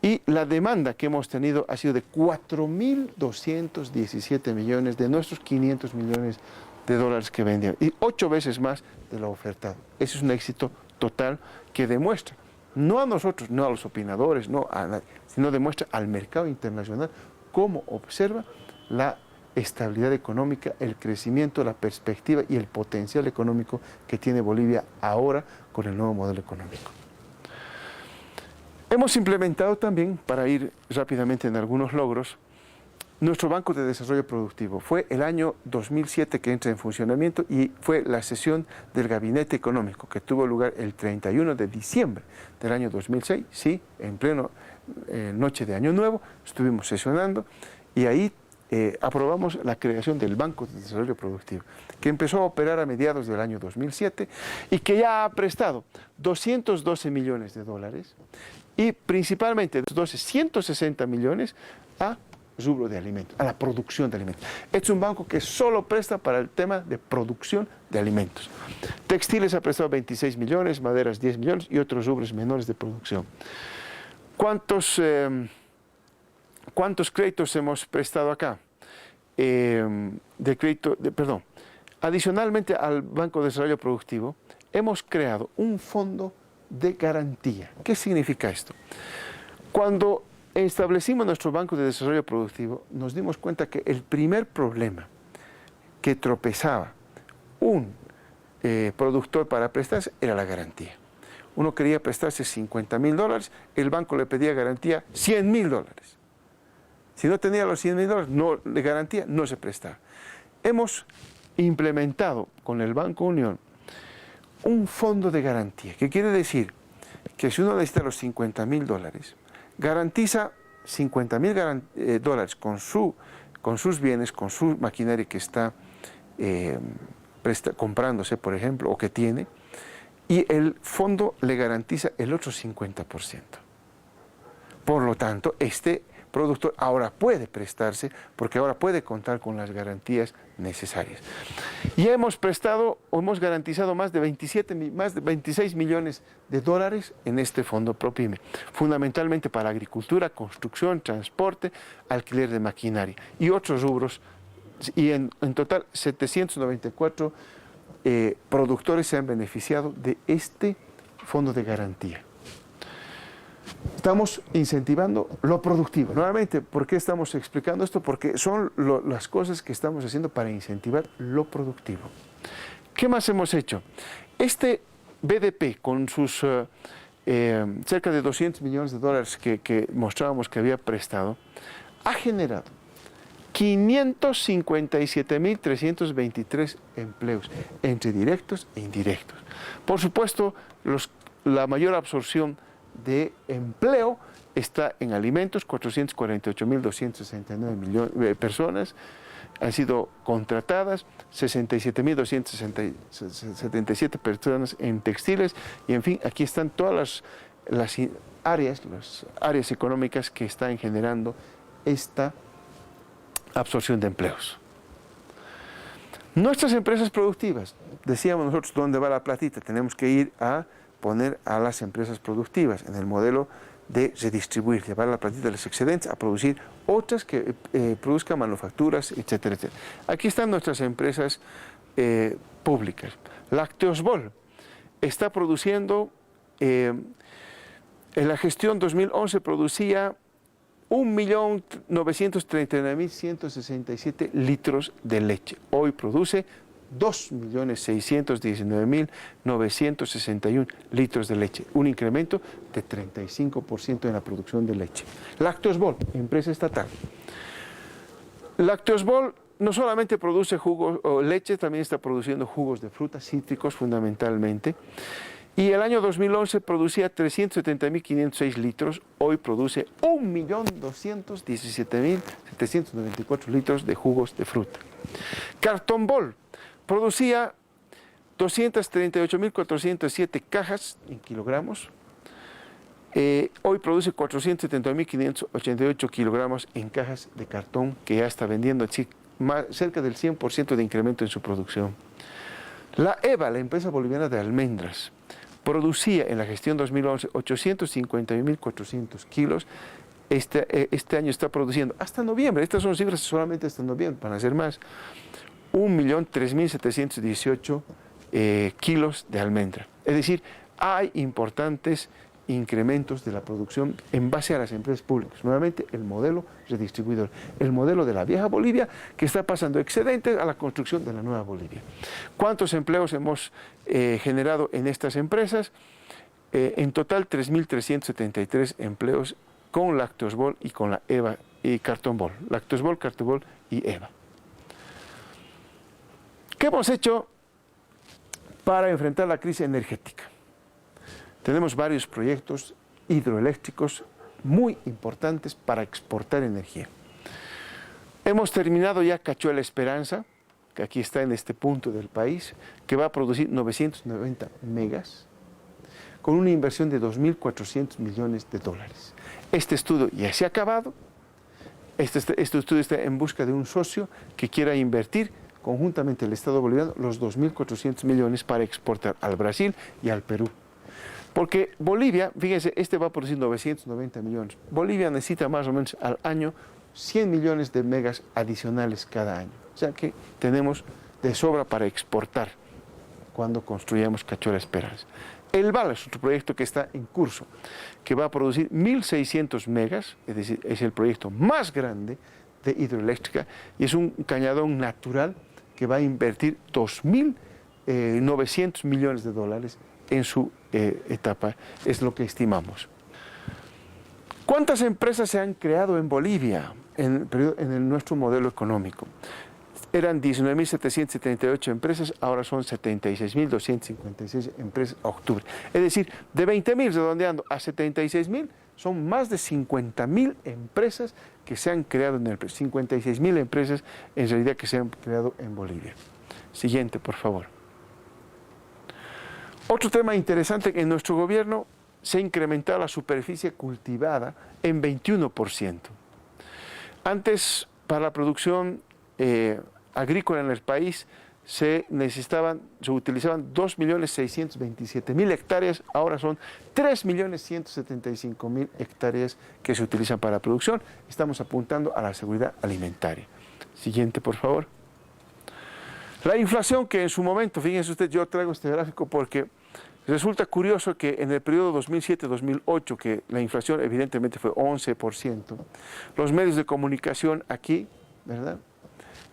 y la demanda que hemos tenido ha sido de 4.217 millones de nuestros 500 millones de dólares que vendían, y 8 veces más de lo ofertado. Ese es un éxito total que demuestra, no a nosotros, no a los opinadores, no a nadie, sino demuestra al mercado internacional cómo observa la estabilidad económica, el crecimiento, la perspectiva y el potencial económico que tiene Bolivia ahora con el nuevo modelo económico. Hemos implementado también, para ir rápidamente en algunos logros, nuestro Banco de Desarrollo Productivo. Fue el año 2007 que entra en funcionamiento y fue la sesión del Gabinete Económico que tuvo lugar el 31 de diciembre del año 2006, sí, en pleno noche de Año Nuevo, estuvimos sesionando y ahí aprobamos la creación del Banco de Desarrollo Productivo, que empezó a operar a mediados del año 2007 y que ya ha prestado 212 millones de dólares y principalmente de esos 12, 160 millones a rubro de alimentos, a la producción de alimentos. Es un banco que solo presta para el tema de producción de alimentos. Textiles ha prestado 26 millones, maderas 10 millones y otros rubros menores de producción. ¿Cuántos créditos hemos prestado acá? Adicionalmente al Banco de Desarrollo Productivo, hemos creado un fondo de garantía. ¿Qué significa esto? Cuando establecimos nuestro Banco de Desarrollo Productivo, nos dimos cuenta que el primer problema que tropezaba un productor para prestarse era la garantía. Uno quería prestarse 50.000 dólares, el banco le pedía garantía 100.000 dólares. Si no tenía los 100.000 dólares de garantía, no se prestaba. Hemos implementado con el Banco Unión un fondo de garantía, que quiere decir que si uno necesita los 50.000 dólares, garantiza 50.000 dólares con sus bienes, con su maquinaria que está comprándose, por ejemplo, o que tiene, y el fondo le garantiza el otro 50%. Por lo tanto, este productor ahora puede prestarse porque ahora puede contar con las garantías necesarias. Y hemos garantizado más de 26 millones de dólares en este fondo ProPyme, fundamentalmente para agricultura, construcción, transporte, alquiler de maquinaria y otros rubros, y en total 794 productores se han beneficiado de este fondo de garantía. Estamos incentivando lo productivo. Nuevamente, ¿por qué estamos explicando esto? Porque son las cosas que estamos haciendo para incentivar lo productivo. ¿Qué más hemos hecho? Este BDP, con sus cerca de 200 millones de dólares que mostrábamos que había prestado, ha generado 557.323 empleos, entre directos e indirectos. Por supuesto, la mayor absorción de empleo está en alimentos, 448.269 personas han sido contratadas, 67.277 personas en textiles, y en fin, aquí están todas las áreas económicas que están generando esta absorción de empleos. Nuestras empresas productivas, decíamos nosotros, ¿dónde va la platita? Tenemos que ir a poner a las empresas productivas en el modelo de redistribuir, llevar la platita de los excedentes a producir otras que produzcan manufacturas, etcétera, etcétera. Aquí están nuestras empresas públicas. Lácteos-Bol está produciendo, en la gestión 2011 producía 1.939.167 litros de leche. Hoy produce 2.619.961 litros de leche, un incremento de 35% en la producción de leche. Lácteos-Bol, empresa estatal. Lácteos-Bol no solamente produce jugos o leche, también está produciendo jugos de frutas, cítricos fundamentalmente. Y el año 2011 producía 370.506 litros, hoy produce 1.217.794 litros de jugos de fruta. Cartón-Bol producía 238.407 cajas en kilogramos, hoy produce 470.588 kilogramos en cajas de cartón, que ya está vendiendo cerca del 100% de incremento en su producción. La EVA, la empresa boliviana de almendras, producía en la gestión 2011 851.400 kilos. Este año está produciendo, hasta noviembre, estas son cifras solamente hasta noviembre, van a ser más, 1.003.718 kilos de almendra. Es decir, hay importantes incrementos de la producción en base a las empresas públicas. Nuevamente, el modelo redistribuidor, el modelo de la vieja Bolivia que está pasando excedentes a la construcción de la nueva Bolivia. ¿Cuántos empleos hemos generado en estas empresas? En total, 3.373 empleos con Lácteos-Bol y con la EVA y Cartón-Bol. Lácteos-Bol, Cartón-Bol y EVA. ¿Qué hemos hecho para enfrentar la crisis energética? Tenemos varios proyectos hidroeléctricos muy importantes para exportar energía. Hemos terminado ya Cachuela Esperanza, que aquí está en este punto del país, que va a producir 990 megas, con una inversión de 2.400 millones de dólares. Este estudio ya se ha acabado. Este estudio está en busca de un socio que quiera invertir conjuntamente el Estado boliviano los 2.400 millones para exportar al Brasil y al Perú. Porque Bolivia, fíjense, este va a producir 990 millones. Bolivia necesita más o menos al año 100 millones de megas adicionales cada año. O sea que tenemos de sobra para exportar cuando construyamos Cachuela Esperanza. El VAL es otro proyecto que está en curso, que va a producir 1.600 megas, es decir, es el proyecto más grande de hidroeléctrica y es un cañadón natural que va a invertir 2.900 millones de dólares en su etapa, es lo que estimamos. ¿Cuántas empresas se han creado en Bolivia en nuestro modelo económico? Eran 19.778 empresas, ahora son 76.256 empresas a octubre. Es decir, de 20.000 redondeando a 76.000, son más de 50.000 empresas que se han creado en el país. 56.000 empresas en realidad que se han creado en Bolivia. Siguiente, por favor. Otro tema interesante, en nuestro gobierno se ha incrementado la superficie cultivada en 21%. Antes, para la producción agrícola en el país, se utilizaban 2.627.000 hectáreas, ahora son 3.175.000 hectáreas que se utilizan para la producción. Estamos apuntando a la seguridad alimentaria. Siguiente, por favor. La inflación que en su momento, fíjense usted, yo traigo este gráfico porque resulta curioso que en el periodo 2007-2008, que la inflación evidentemente fue 11%, los medios de comunicación aquí, ¿verdad?,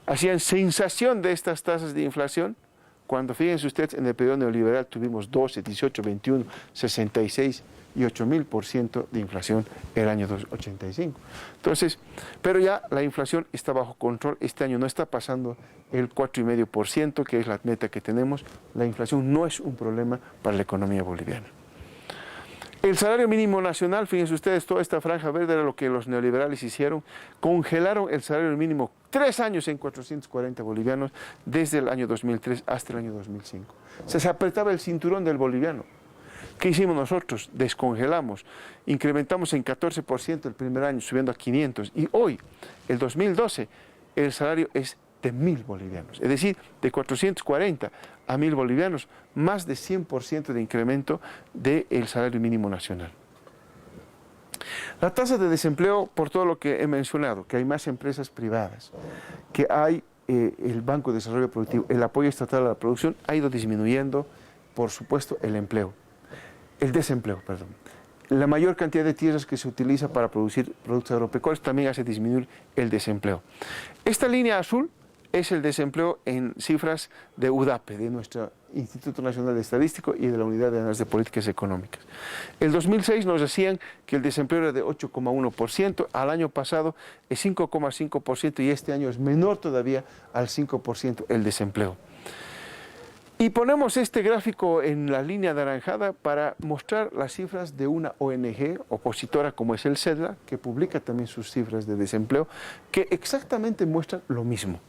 hacían sensación de estas tasas de inflación, cuando fíjense ustedes en el periodo neoliberal tuvimos 12, 18, 21, 66 y 8.000% de inflación el año 85. Entonces, pero ya la inflación está bajo control, este año no está pasando el 4,5%, que es la meta que tenemos. La inflación no es un problema para la economía boliviana. El salario mínimo nacional, fíjense ustedes, toda esta franja verde era lo que los neoliberales hicieron, congelaron el salario mínimo 3 años en 440 bolivianos, desde el año 2003 hasta el año 2005. Se apretaba el cinturón del boliviano. ¿Qué hicimos nosotros? Descongelamos, incrementamos en 14% el primer año, subiendo a 500, y hoy, el 2012, el salario es de 1.000 bolivianos, es decir, de 440 a 1.000 bolivianos, más de 100% de incremento del salario mínimo nacional. La tasa de desempleo, por todo lo que he mencionado, que hay más empresas privadas, que hay el Banco de Desarrollo Productivo, el apoyo estatal a la producción, ha ido disminuyendo, por supuesto, el desempleo, perdón. La mayor cantidad de tierras que se utiliza para producir productos agropecuarios también hace disminuir el desempleo. Esta línea azul es el desempleo en cifras de UDAPE, de nuestro Instituto Nacional de Estadístico y de la Unidad de Análisis de Políticas Económicas. El 2006 nos decían que el desempleo era de 8,1%, al año pasado es 5,5% y este año es menor todavía al 5% el desempleo. Y ponemos este gráfico en la línea anaranjada para mostrar las cifras de una ONG opositora como es el CEDLA, que publica también sus cifras de desempleo, que exactamente muestran lo mismo.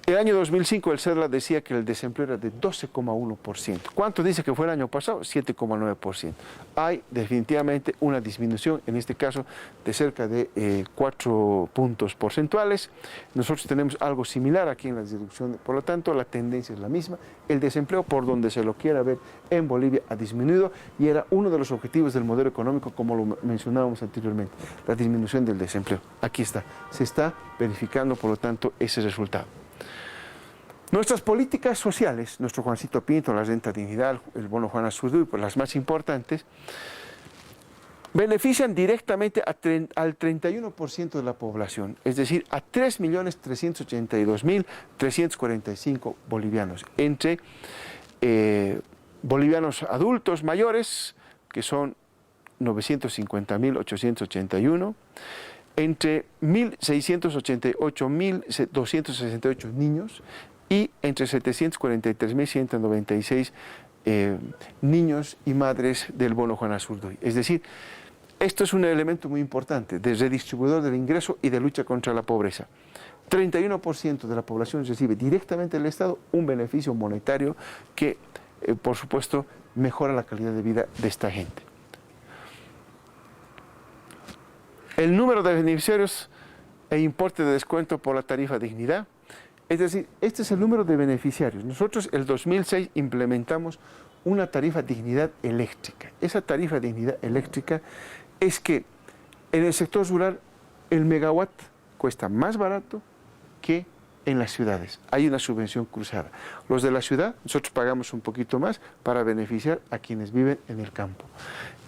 El año 2005 el CEDLA decía que el desempleo era de 12,1%. ¿Cuánto dice que fue el año pasado? 7,9%. Hay definitivamente una disminución, en este caso, de cerca de 4 puntos porcentuales. Nosotros tenemos algo similar aquí en la deducción, por lo tanto, la tendencia es la misma. El desempleo, por donde se lo quiera ver, en Bolivia ha disminuido y era uno de los objetivos del modelo económico, como lo mencionábamos anteriormente, la disminución del desempleo. Aquí está, se está verificando, por lo tanto, ese resultado. Nuestras políticas sociales, nuestro Juancito Pinto, la renta dignidad, el bono Juan Azurduy, pues las más importantes, benefician directamente al 31% de la población, es decir, a 3.382.345 bolivianos, entre bolivianos adultos mayores, que son 950.881, entre 1.688.268 niños, y entre 743.196 niños y madres del bono Juan Azurduy. Es decir, esto es un elemento muy importante de redistribuidor del ingreso y de lucha contra la pobreza. 31% de la población recibe directamente del Estado un beneficio monetario que, por supuesto, mejora la calidad de vida de esta gente. El número de beneficiarios e importe de descuento por la tarifa dignidad. Es decir, este es el número de beneficiarios. Nosotros el 2006 implementamos una tarifa dignidad eléctrica. Esa tarifa dignidad eléctrica es que en el sector rural el megawatt cuesta más barato que en las ciudades. Hay una subvención cruzada. Los de la ciudad, nosotros pagamos un poquito más para beneficiar a quienes viven en el campo.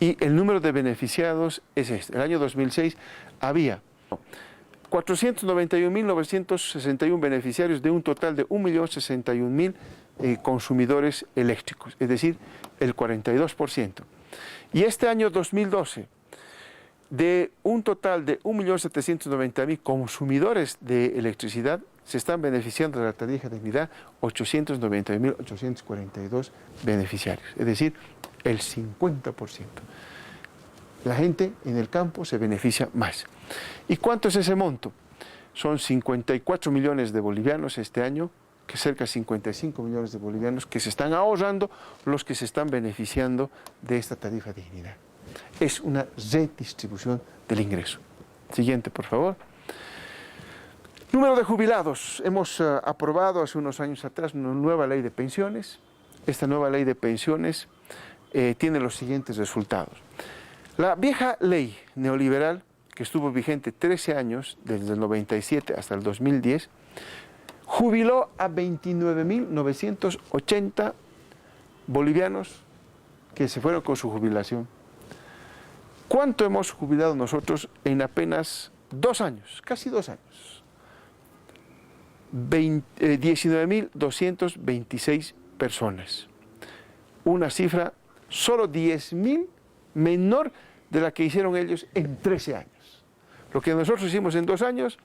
Y el número de beneficiados es este. El año 2006 había 491.961 beneficiarios de un total de 1.061.000 consumidores eléctricos, es decir, el 42%. Y este año 2012, de un total de 1.790.000 consumidores de electricidad, se están beneficiando de la tarifa de dignidad 891.842 beneficiarios, es decir, el 50%. La gente en el campo se beneficia más. ¿Y cuánto es ese monto? Son 54 millones de bolivianos este año, que cerca de 55 millones de bolivianos que se están ahorrando, los que se están beneficiando de esta tarifa de dignidad. Es una redistribución del ingreso. Siguiente, por favor. Número de jubilados. Hemos aprobado hace unos años atrás una nueva ley de pensiones. Esta nueva ley de pensiones tiene los siguientes resultados. La vieja ley neoliberal, que estuvo vigente 13 años, desde el 97 hasta el 2010, jubiló a 29.980 bolivianos que se fueron con su jubilación. ¿Cuánto hemos jubilado nosotros en apenas 2 años? Casi 2 años. 19.226 personas. Una cifra solo 10.000 menor de la que hicieron ellos en 13 años. Lo que nosotros hicimos en 2 años,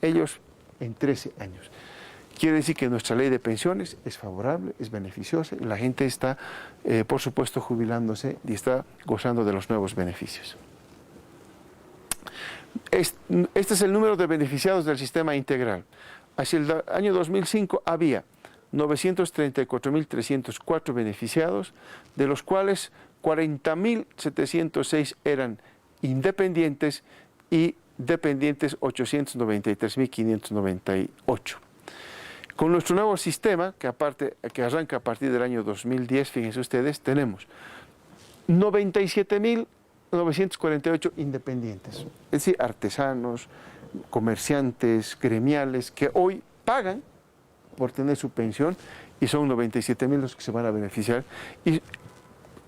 ellos en 13 años. Quiere decir que nuestra ley de pensiones es favorable, es beneficiosa, y la gente está, por supuesto, jubilándose y está gozando de los nuevos beneficios. Este es el número de beneficiados del sistema integral. Hacia el año 2005 había 934.304 beneficiados, de los cuales 40.706 eran independientes y dependientes 893.598. Con nuestro nuevo sistema, que arranca a partir del año 2010, fíjense ustedes, tenemos 97.948 independientes, es decir, artesanos, comerciantes, gremiales, que hoy pagan por tener su pensión, y son 97.000 los que se van a beneficiar, y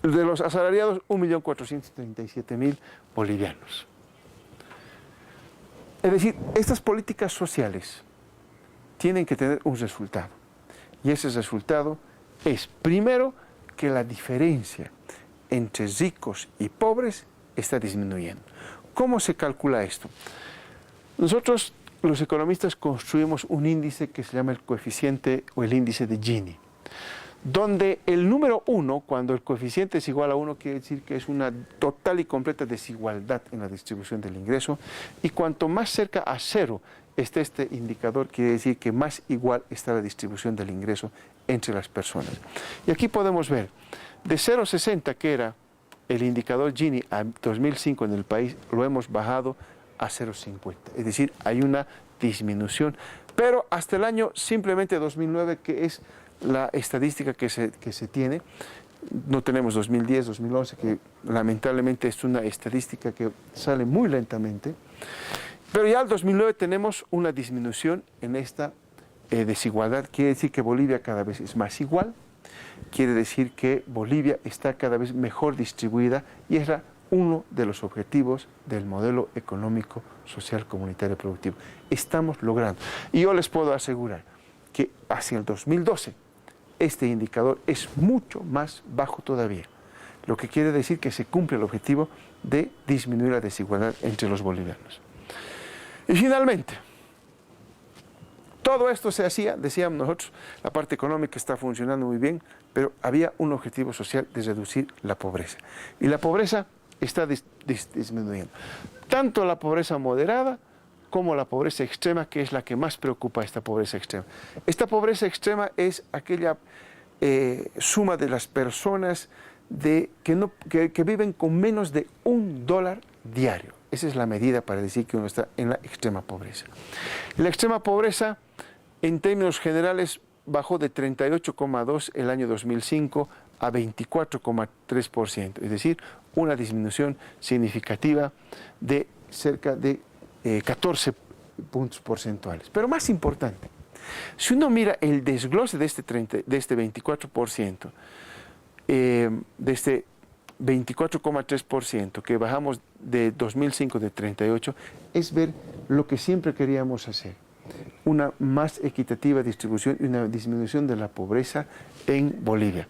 de los asalariados 1.437.000 bolivianos. Es decir, estas políticas sociales tienen que tener un resultado, y ese resultado es, primero, que la diferencia entre ricos y pobres está disminuyendo. ¿Cómo se calcula esto? Nosotros, los economistas, construimos un índice que se llama el coeficiente o el índice de Gini, donde el número 1, cuando el coeficiente es igual a 1, quiere decir que es una total y completa desigualdad en la distribución del ingreso, y cuanto más cerca a 0 esté este indicador, quiere decir que más igual está la distribución del ingreso entre las personas. Y aquí podemos ver, de 0,60, que era el indicador Gini a 2005 en el país, lo hemos bajado a 0,50. Es decir, hay una disminución, pero hasta el año simplemente 2009, que es la estadística que se tiene. No tenemos 2010, 2011, que lamentablemente es una estadística que sale muy lentamente. Pero ya al 2009 tenemos una disminución en esta desigualdad. Quiere decir que Bolivia cada vez es más igual, quiere decir que Bolivia está cada vez mejor distribuida, y es uno de los objetivos del modelo económico, social, comunitario, productivo. Estamos logrando. Y yo les puedo asegurar que hacia el 2012 este indicador es mucho más bajo todavía, lo que quiere decir que se cumple el objetivo de disminuir la desigualdad entre los bolivianos. Y finalmente, todo esto se hacía, decíamos nosotros, la parte económica está funcionando muy bien, pero había un objetivo social de reducir la pobreza. Y la pobreza está disminuyendo. Tanto la pobreza moderada como la pobreza extrema, que es la que más preocupa a esta pobreza extrema. Esta pobreza extrema es aquella suma de las personas que viven con menos de $1 diario. Esa es la medida para decir que uno está en la extrema pobreza. La extrema pobreza, en términos generales, bajó de 38,2 el año 2005 a 24,3%, es decir, una disminución significativa de cerca de 14 puntos porcentuales. Pero más importante, si uno mira el desglose de este 24%, de este 24,3% que bajamos de 2005 de 38, es ver lo que siempre queríamos hacer: una más equitativa distribución y una disminución de la pobreza en Bolivia.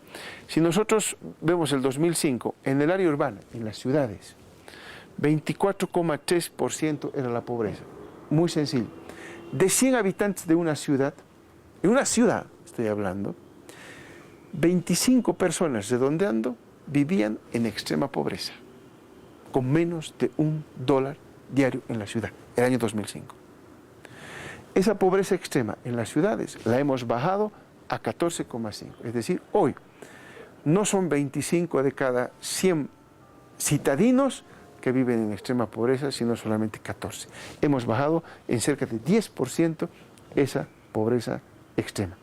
Si nosotros vemos el 2005, en el área urbana, en las ciudades, 24,3% era la pobreza. Muy sencillo. De 100 habitantes de una ciudad, en una ciudad estoy hablando, 25 personas, redondeando, vivían en extrema pobreza, con menos de $1 diario en la ciudad, el año 2005. Esa pobreza extrema en las ciudades la hemos bajado a 14,5. Es decir, hoy no son 25 de cada 100 citadinos que viven en extrema pobreza, sino solamente 14. Hemos bajado en cerca de 10% esa pobreza extrema.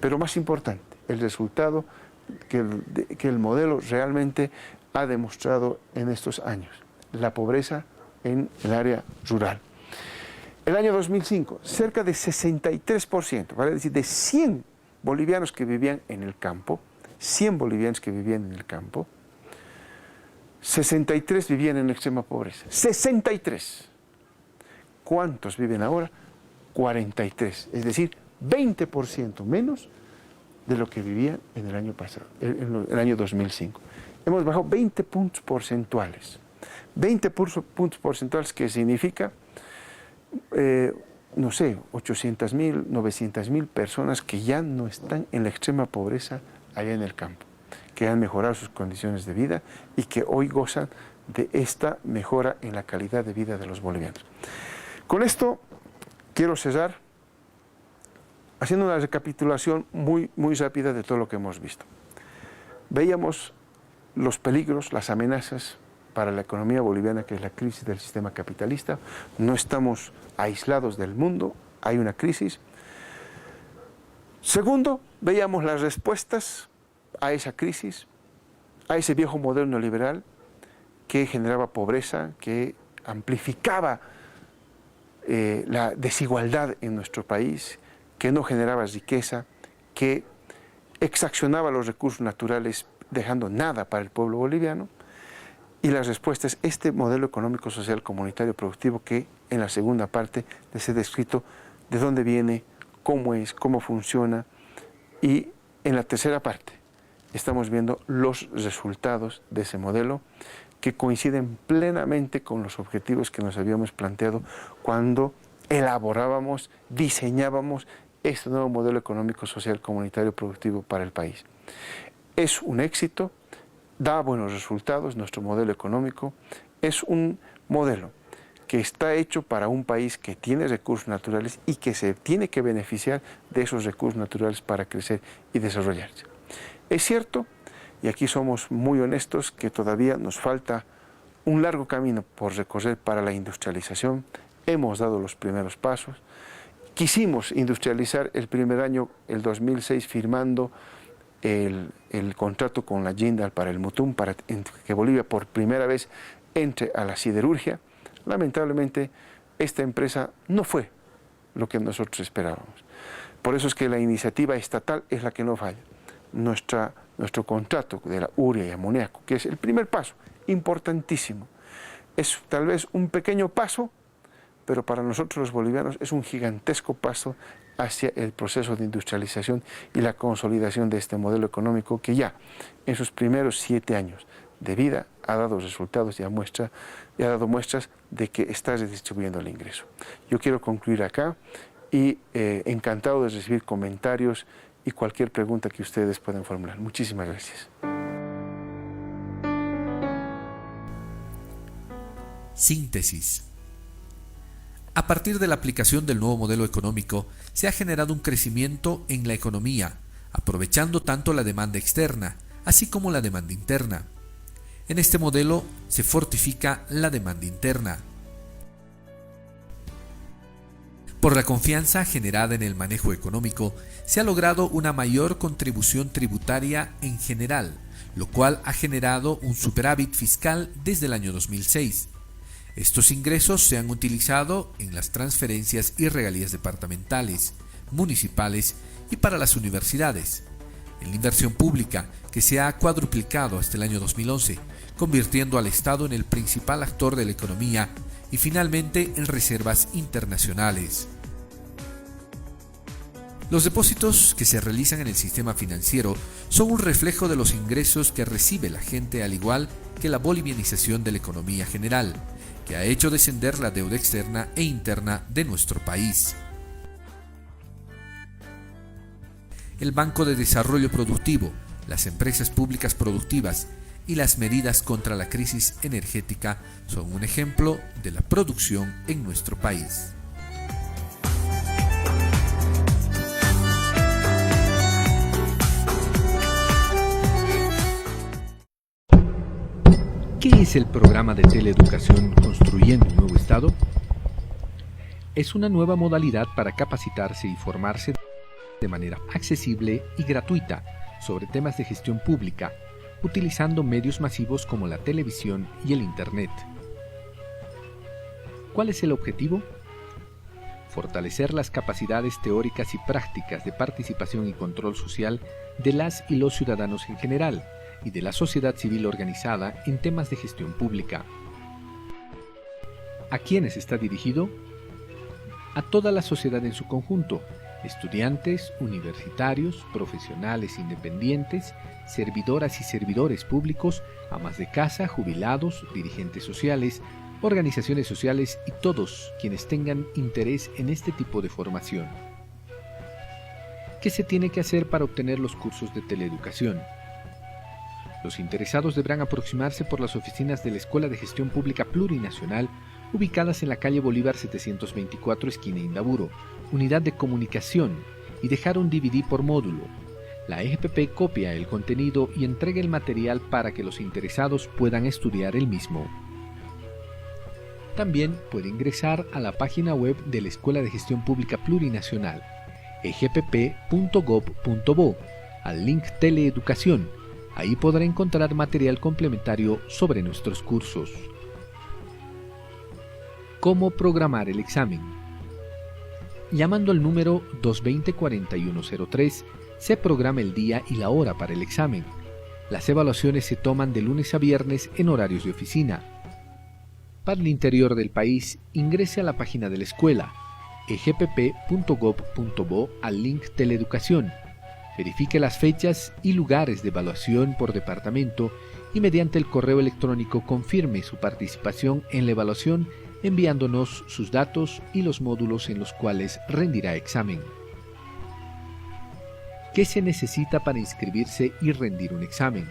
Pero más importante, el resultado que el modelo realmente ha demostrado en estos años: la pobreza en el área rural. El año 2005, cerca de 63%, vale decir, de 100 bolivianos que vivían en el campo, 100 bolivianos que vivían en el campo, 63 vivían en extrema pobreza. 63. ¿Cuántos viven ahora? 43. Es decir, 20% menos de lo que vivían en el año pasado, en el año 2005. Hemos bajado 20 puntos porcentuales. 20 puntos porcentuales, que significa, no sé, 800.000, 900.000 personas que ya no están en la extrema pobreza allá en el campo, que han mejorado sus condiciones de vida y que hoy gozan de esta mejora en la calidad de vida de los bolivianos. Con esto quiero cerrar haciendo una recapitulación muy rápida de todo lo que hemos visto. Veíamos los peligros, las amenazas para la economía boliviana, que es la crisis del sistema capitalista. No estamos aislados del mundo, hay una crisis. Segundo, veíamos las respuestas a esa crisis, a ese viejo modelo neoliberal que generaba pobreza, que amplificaba la desigualdad en nuestro país, que no generaba riqueza, que exaccionaba los recursos naturales dejando nada para el pueblo boliviano. Y la respuesta es este modelo económico, social, comunitario, productivo, que en la segunda parte les he descrito de dónde viene, cómo es, cómo funciona. Y en la tercera parte estamos viendo los resultados de ese modelo, que coinciden plenamente con los objetivos que nos habíamos planteado cuando elaborábamos, diseñábamos este nuevo modelo económico, social, comunitario, productivo para el país. Es un éxito, da buenos resultados. Nuestro modelo económico es un modelo que está hecho para un país que tiene recursos naturales y que se tiene que beneficiar de esos recursos naturales para crecer y desarrollarse. Es cierto, y aquí somos muy honestos, que todavía nos falta un largo camino por recorrer para la industrialización. Hemos dado los primeros pasos. Quisimos industrializar el primer año, el 2006, firmando el contrato con la Jindal para el Mutum, para que Bolivia por primera vez entre a la siderurgia. Lamentablemente, esta empresa no fue lo que nosotros esperábamos. Por eso es que la iniciativa estatal es la que no falla. Nuestro contrato de la urea y amoníaco, que es el primer paso, importantísimo, es tal vez un pequeño paso, pero para nosotros los bolivianos es un gigantesco paso hacia el proceso de industrialización y la consolidación de este modelo económico que ya en sus primeros 7 años de vida ha dado resultados y ha dado muestras de que está redistribuyendo el ingreso. Yo quiero concluir acá y encantado de recibir comentarios y cualquier pregunta que ustedes puedan formular. Muchísimas gracias. Síntesis. A partir de la aplicación del nuevo modelo económico, se ha generado un crecimiento en la economía, aprovechando tanto la demanda externa, así como la demanda interna. En este modelo se fortifica la demanda interna. Por la confianza generada en el manejo económico, se ha logrado una mayor contribución tributaria en general, lo cual ha generado un superávit fiscal desde el año 2006. Estos ingresos se han utilizado en las transferencias y regalías departamentales, municipales y para las universidades, en la inversión pública, que se ha cuadruplicado hasta el año 2011, convirtiendo al Estado en el principal actor de la economía, y finalmente en reservas internacionales. Los depósitos que se realizan en el sistema financiero son un reflejo de los ingresos que recibe la gente, al igual que la bolivianización de la economía general, que ha hecho descender la deuda externa e interna de nuestro país. El Banco de Desarrollo Productivo, las empresas públicas productivas y las medidas contra la crisis energética son un ejemplo de la producción en nuestro país. ¿Qué es el programa de teleeducación Construyendo un Nuevo Estado? Es una nueva modalidad para capacitarse y formarse de manera accesible y gratuita sobre temas de gestión pública, utilizando medios masivos como la televisión y el Internet. ¿Cuál es el objetivo? fortalecer las capacidades teóricas y prácticas de participación y control social de las y los ciudadanos en general y de la sociedad civil organizada en temas de gestión pública. ¿A quiénes está dirigido? A toda la sociedad en su conjunto: estudiantes, universitarios, profesionales independientes, servidoras y servidores públicos, amas de casa, jubilados, dirigentes sociales, organizaciones sociales y todos quienes tengan interés en este tipo de formación. ¿Qué se tiene que hacer para obtener los cursos de teleeducación? Los interesados deberán aproximarse por las oficinas de la Escuela de Gestión Pública Plurinacional, ubicadas en la calle Bolívar 724, esquina Indaburo, unidad de comunicación, y dejar un DVD por módulo. La EGPP copia el contenido y entrega el material para que los interesados puedan estudiar el mismo. También puede ingresar a la página web de la Escuela de Gestión Pública Plurinacional, egpp.gov.bo, al link Teleeducación. Ahí podrá encontrar material complementario sobre nuestros cursos. ¿Cómo programar el examen? Llamando al número 220-4103, se programa el día y la hora para el examen. Las evaluaciones se toman de lunes a viernes en horarios de oficina. Para el interior del país, ingrese a la página de la escuela, egpp.gov.bo, al link Teleeducación. Verifique las fechas y lugares de evaluación por departamento y mediante el correo electrónico confirme su participación en la evaluación enviándonos sus datos y los módulos en los cuales rendirá examen. ¿Qué se necesita para inscribirse y rendir un examen?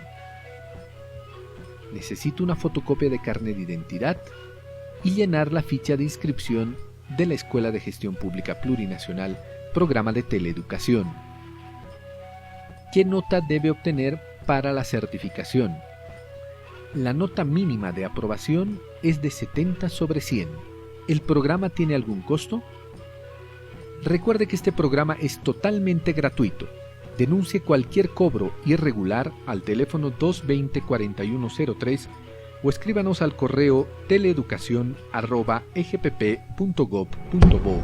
Necesita una fotocopia de carnet de identidad y llenar la ficha de inscripción de la Escuela de Gestión Pública Plurinacional, programa de teleeducación. ¿Qué nota debe obtener para la certificación? La nota mínima de aprobación es de 70 sobre 100. ¿El programa tiene algún costo? Recuerde que este programa es totalmente gratuito. Denuncie cualquier cobro irregular al teléfono 220-4103 o escríbanos al correo teleeducacion@egpp.gov.bo.